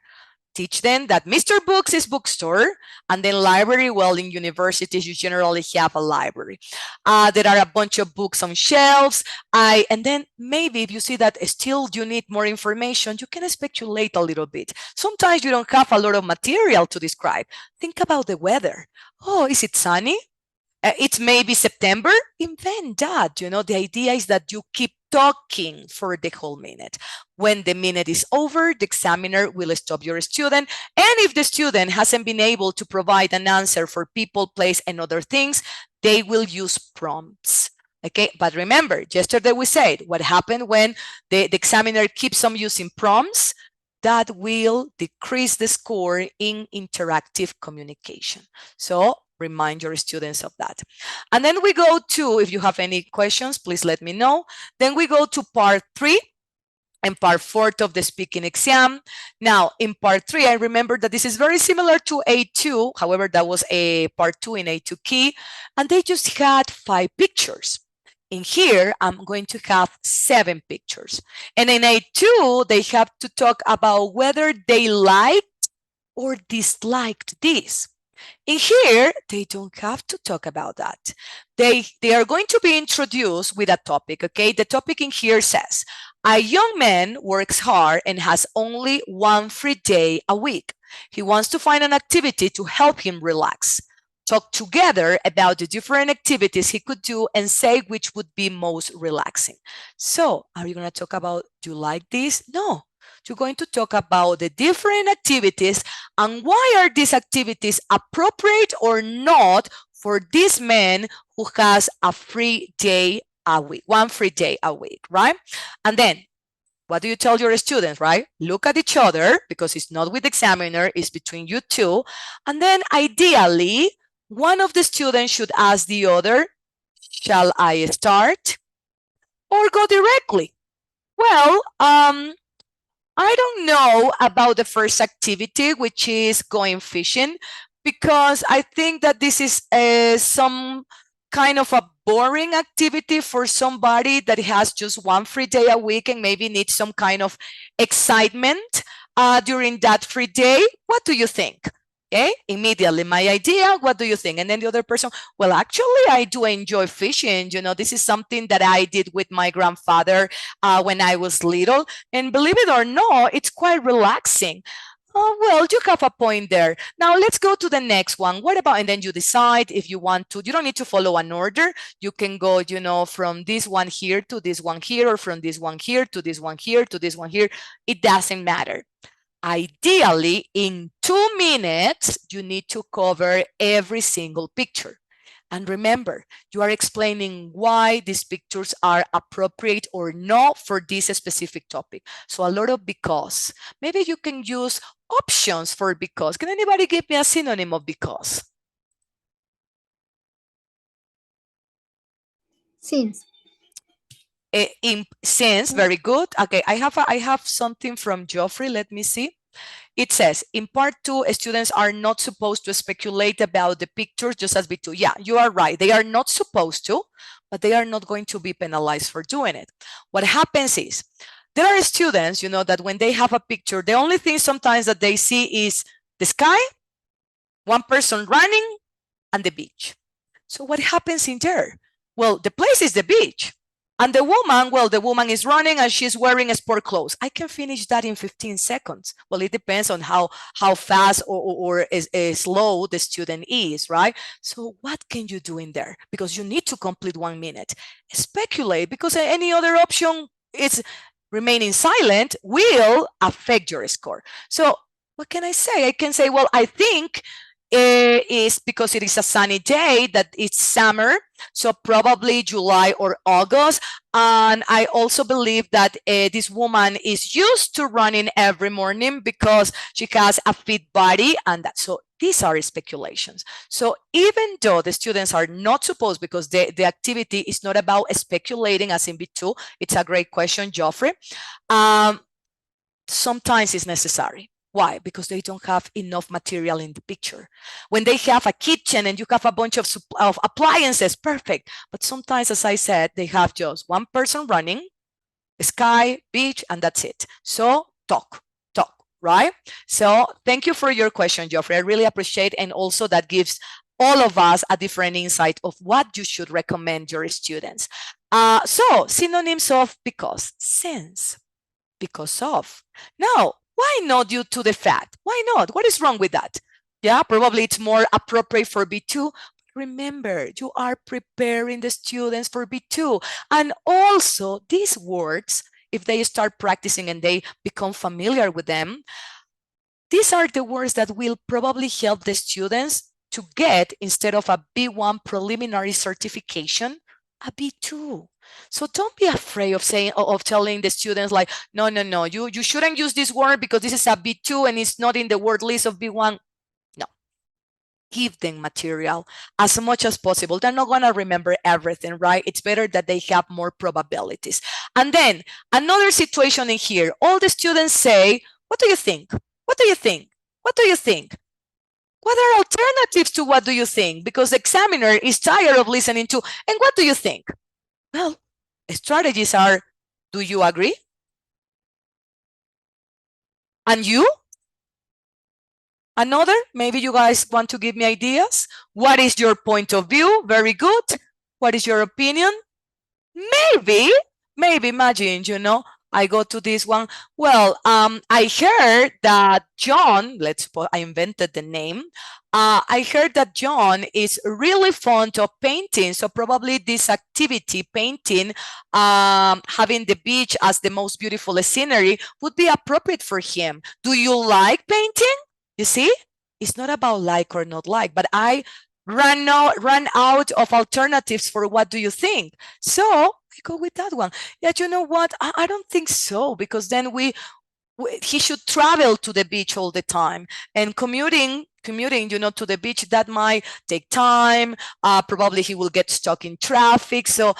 Teach them that Mr. Books is bookstore, and then library, well, in universities, you generally have a library. There are a bunch of books on shelves. And then maybe if you see that still you need more information, you can speculate a little bit. Sometimes you don't have a lot of material to describe. Think about the weather. Oh, is it sunny? It's maybe September. Invent that. You know, the idea is that you keep talking for the whole minute. When the minute is over, the examiner will stop your student. And if the student hasn't been able to provide an answer for people, place, and other things, they will use prompts. Okay, but remember, yesterday we said what happened when the examiner keeps on using prompts. That will decrease the score in interactive communication. So remind your students of that. And then we go to, if you have any questions, please let me know. Then we go to part 3 and part 4 of the speaking exam. Now, in part 3, I remember that this is very similar to A2. However, that was a part 2 in A2 key, and they just had 5 pictures. In here, I'm going to have 7 pictures. And in A2, they have to talk about whether they liked or disliked this. In here, they don't have to talk about that. They are going to be introduced with a topic, okay? The topic in here says, a young man works hard and has only one free day a week. He wants to find an activity to help him relax. Talk together about the different activities he could do and say which would be most relaxing. So, are you going to talk about, do you like this? No. You're going to talk about the different activities and why are these activities appropriate or not for this man who has a free day a week, one free day a week, right? And then what do you tell your students, right? Look at each other because it's not with the examiner, it's between you two. And then ideally, one of the students should ask the other, shall I start? Or go directly? Well, I don't know about the first activity, which is going fishing, because I think that this is some kind of a boring activity for somebody that has just one free day a week and maybe needs some kind of excitement during that free day. What do you think? Okay, immediately my idea, what do you think? And then the other person, well, actually, I do enjoy fishing. You know, this is something that I did with my grandfather when I was little. And believe it or not, it's quite relaxing. Oh, well, you have a point there. Now let's go to the next one. What about, and then you decide if you want to, you don't need to follow an order. You can go, you know, from this one here to this one here, or from this one here to this one here to this one here. It doesn't matter. Ideally, in 2 minutes, you need to cover every single picture. And remember, you are explaining why these pictures are appropriate or not for this specific topic. So a lot of because. Maybe you can use options for because. Can anybody give me a synonym of because? Since. Since, very good. Okay, I have something from Geoffrey. Let me see. It says, in part 2, students are not supposed to speculate about the pictures just as B2. Yeah, you are right. They are not supposed to, but they are not going to be penalized for doing it. What happens is, there are students, you know, that when they have a picture, the only thing sometimes that they see is the sky, one person running, and the beach. So what happens in there? Well, the place is the beach. And the woman, well, the woman is running and she's wearing sport clothes. I can finish that in 15 seconds. Well, it depends on how fast or slow the student is, right? So what can you do in there? Because you need to complete 1 minute. Speculate, because any other option is remaining silent will affect your score. So what can I say? I can say, well, I think is because it is a sunny day that it's summer, so probably July or August. And I also believe that this woman is used to running every morning because she has a fit body, and that, so these are speculations. So even though the students are not supposed, because the activity is not about speculating as in B2, it's a great question, Geoffrey. Sometimes it's necessary. Why? Because they don't have enough material in the picture. When they have a kitchen and you have a bunch of appliances, perfect. But sometimes, as I said, they have just one person running, sky, beach, and that's it. So talk, right? So thank you for your question, Geoffrey. I really appreciate, and also that gives all of us a different insight of what you should recommend your students. So synonyms of because, since, because of. Now, why not due to the fact? Why not? What is wrong with that? Yeah, probably it's more appropriate for B2. Remember, you are preparing the students for B2. And also these words, if they start practicing and they become familiar with them, these are the words that will probably help the students to get, instead of a B1 preliminary certification, a B2. So don't be afraid of saying, of telling the students like, no, you shouldn't use this word because this is a B2 and it's not in the word list of B1. No, give them material as much as possible. They're not going to remember everything, right? It's better that they have more probabilities. And then another situation in here, all the students say, what do you think? What do you think? What do you think? What are alternatives to what do you think? Because the examiner is tired of listening to, and what do you think? Well, strategies are, do you agree? And you? Another? Maybe you guys want to give me ideas. What is your point of view? Very good. What is your opinion? Maybe imagine, you know, I go to this one. Well, I heard that John, let's suppose I invented the name. I heard that John is really fond of painting. So probably this activity, painting, having the beach as the most beautiful scenery, would be appropriate for him. Do you like painting? You see, it's not about like or not like, but I run out of alternatives for what do you think. So I go with that one. Yeah, you know what? I don't think so, because then he should travel to the beach all the time, and commuting, you know, to the beach, that might take time. Probably he will get stuck in traffic. So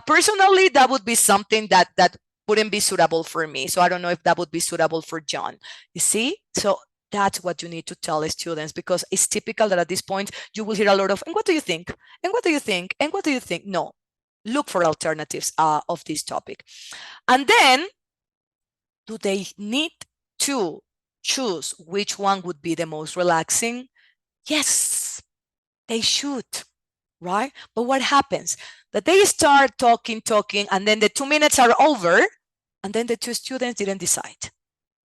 personally, that would be something that wouldn't be suitable for me. So I don't know if that would be suitable for John. You see? So that's what you need to tell the students, because it's typical that at this point you will hear a lot of, and what do you think? And what do you think? And what do you think? No, look for alternatives of this topic. And then, do they need to choose which one would be the most relaxing? Yes, they should, right? But what happens? That they start talking, and then the 2 minutes are over, and then the two students didn't decide.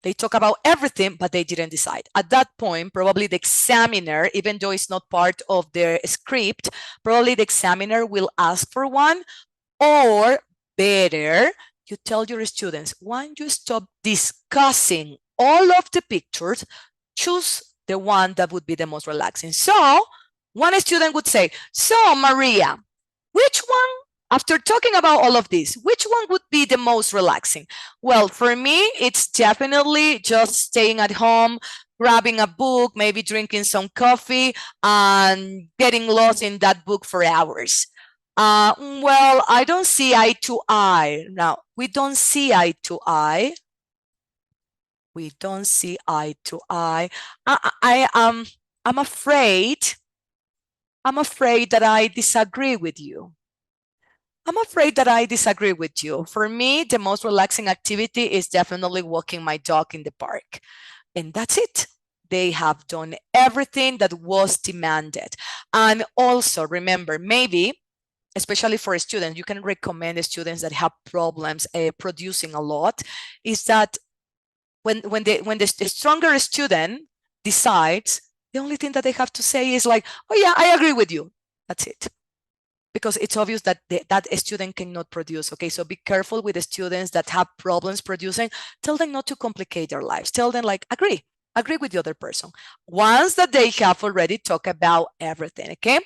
They talk about everything, but they didn't decide. At that point, probably the examiner, even though it's not part of their script, probably the examiner will ask for one, or better, you tell your students, once you stop discussing all of the pictures, choose the one that would be the most relaxing. So one student would say, so Maria, which one, after talking about all of this, which one would be the most relaxing? Well, for me, it's definitely just staying at home, grabbing a book, maybe drinking some coffee, and getting lost in that book for hours. Well, I don't see eye to eye. Now, we don't see eye to eye. We don't see eye to eye. I'm afraid that I disagree with you. For me, the most relaxing activity is definitely walking my dog in the park. And that's it. They have done everything that was demanded. And also remember, maybe especially for students, you can recommend students that have problems producing a lot, is that when the stronger student decides, the only thing that they have to say is like, oh yeah, I agree with you. That's it. Because it's obvious that that a student cannot produce. Okay, so be careful with the students that have problems producing. Tell them not to complicate their lives. Tell them like, agree with the other person. Once that they have already talked about everything, okay?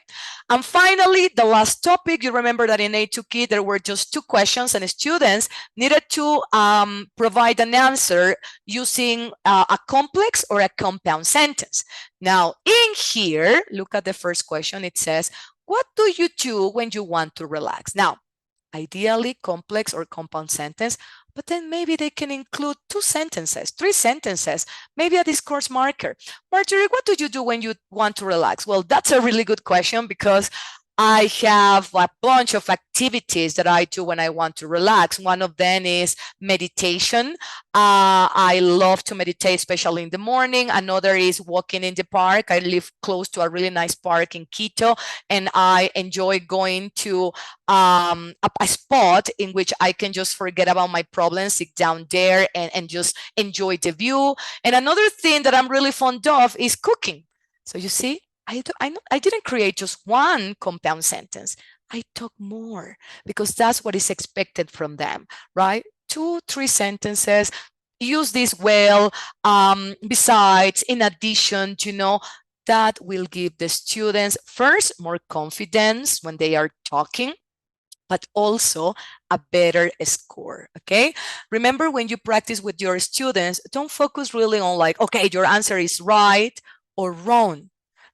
And finally, the last topic, you remember that in A2Key, there were just 2 questions and students needed to provide an answer using a complex or a compound sentence. Now, in here, look at the first question. It says, what do you do when you want to relax? Now, ideally complex or compound sentence, but then maybe they can include 2 sentences, 3 sentences, maybe a discourse marker. Marjorie, what do you do when you want to relax? Well, that's a really good question because I have a bunch of activities that I do when I want to relax. One of them is meditation. I love to meditate, especially in the morning. Another is walking in the park. I live close to a really nice park in Quito, and I enjoy going to a spot in which I can just forget about my problems, sit down there and just enjoy the view. And another thing that I'm really fond of is cooking. So you see, I didn't create just one compound sentence. I talk more because that's what is expected from them, right? 2, 3 sentences. Use this well. Besides, in addition, you know, that will give the students first more confidence when they are talking, but also a better score, okay? Remember, when you practice with your students, don't focus really on like, okay, your answer is right or wrong.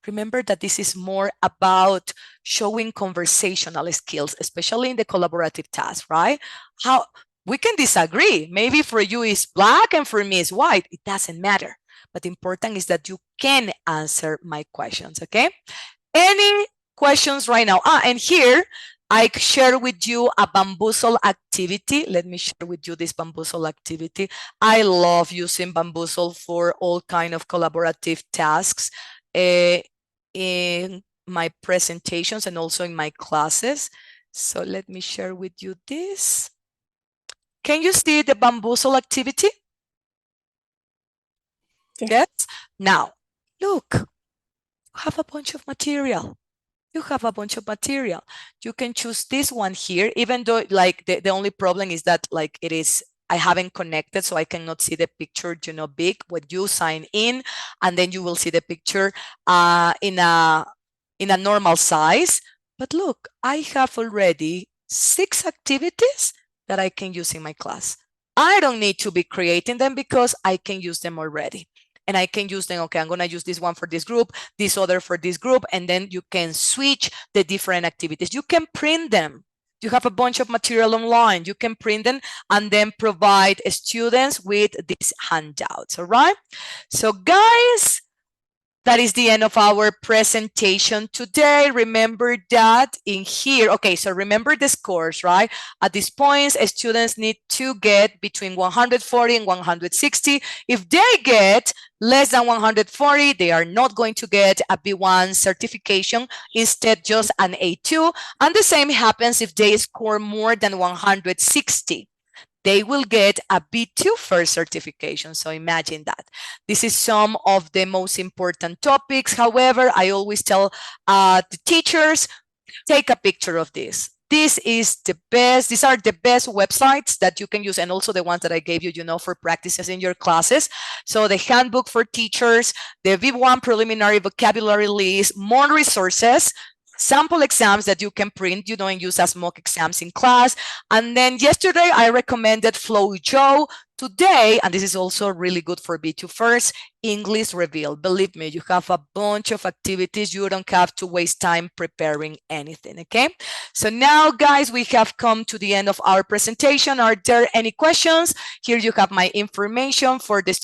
Remember that this is more about showing conversational skills, especially in the collaborative task, right? How we can disagree. Maybe for you it's black and for me it's white. It doesn't matter. But important is that you can answer my questions, okay? Any questions right now? And here I share with you a bamboozle activity. Let me share with you this bamboozle activity. I love using bamboozle for all kind of collaborative tasks. In my presentations and also in my classes. So let me share with you this. Can you see the bamboozle activity? Yes. Now, look, you have a bunch of material. You have a bunch of material. You can choose this one here, even though like the only problem is that like it is, I haven't connected, so I cannot see the picture, you know, big. When you sign in, and then you will see the picture in a normal size. But look, I have already 6 activities that I can use in my class. I don't need to be creating them because I can use them already. And I can use them, okay, I'm gonna use this one for this group, this other for this group, and then you can switch the different activities. You can print them. You have a bunch of material online. You can print them and then provide students with these handouts, all right? So guys, that is the end of our presentation today. Remember that in here, okay, so remember the scores, right? At these points, students need to get between 140 and 160. If they get less than 140, they are not going to get a B1 certification, instead just an A2. And the same happens if they score more than 160. They will get a B2 first certification. So imagine that. This is some of the most important topics. However, I always tell the teachers, take a picture of this. This is the best. These are the best websites that you can use, and also the ones that I gave you, you know, for practices in your classes. So the handbook for teachers, the V1 preliminary vocabulary list, more resources, sample exams that you can print, you know, and use as mock exams in class. And then yesterday I recommended Flow Joe. Today, and this is also really good for B2 first, English Reveal. Believe me, you have a bunch of activities. You don't have to waste time preparing anything, okay? So now, guys, we have come to the end of our presentation. Are there any questions? Here you have my information for the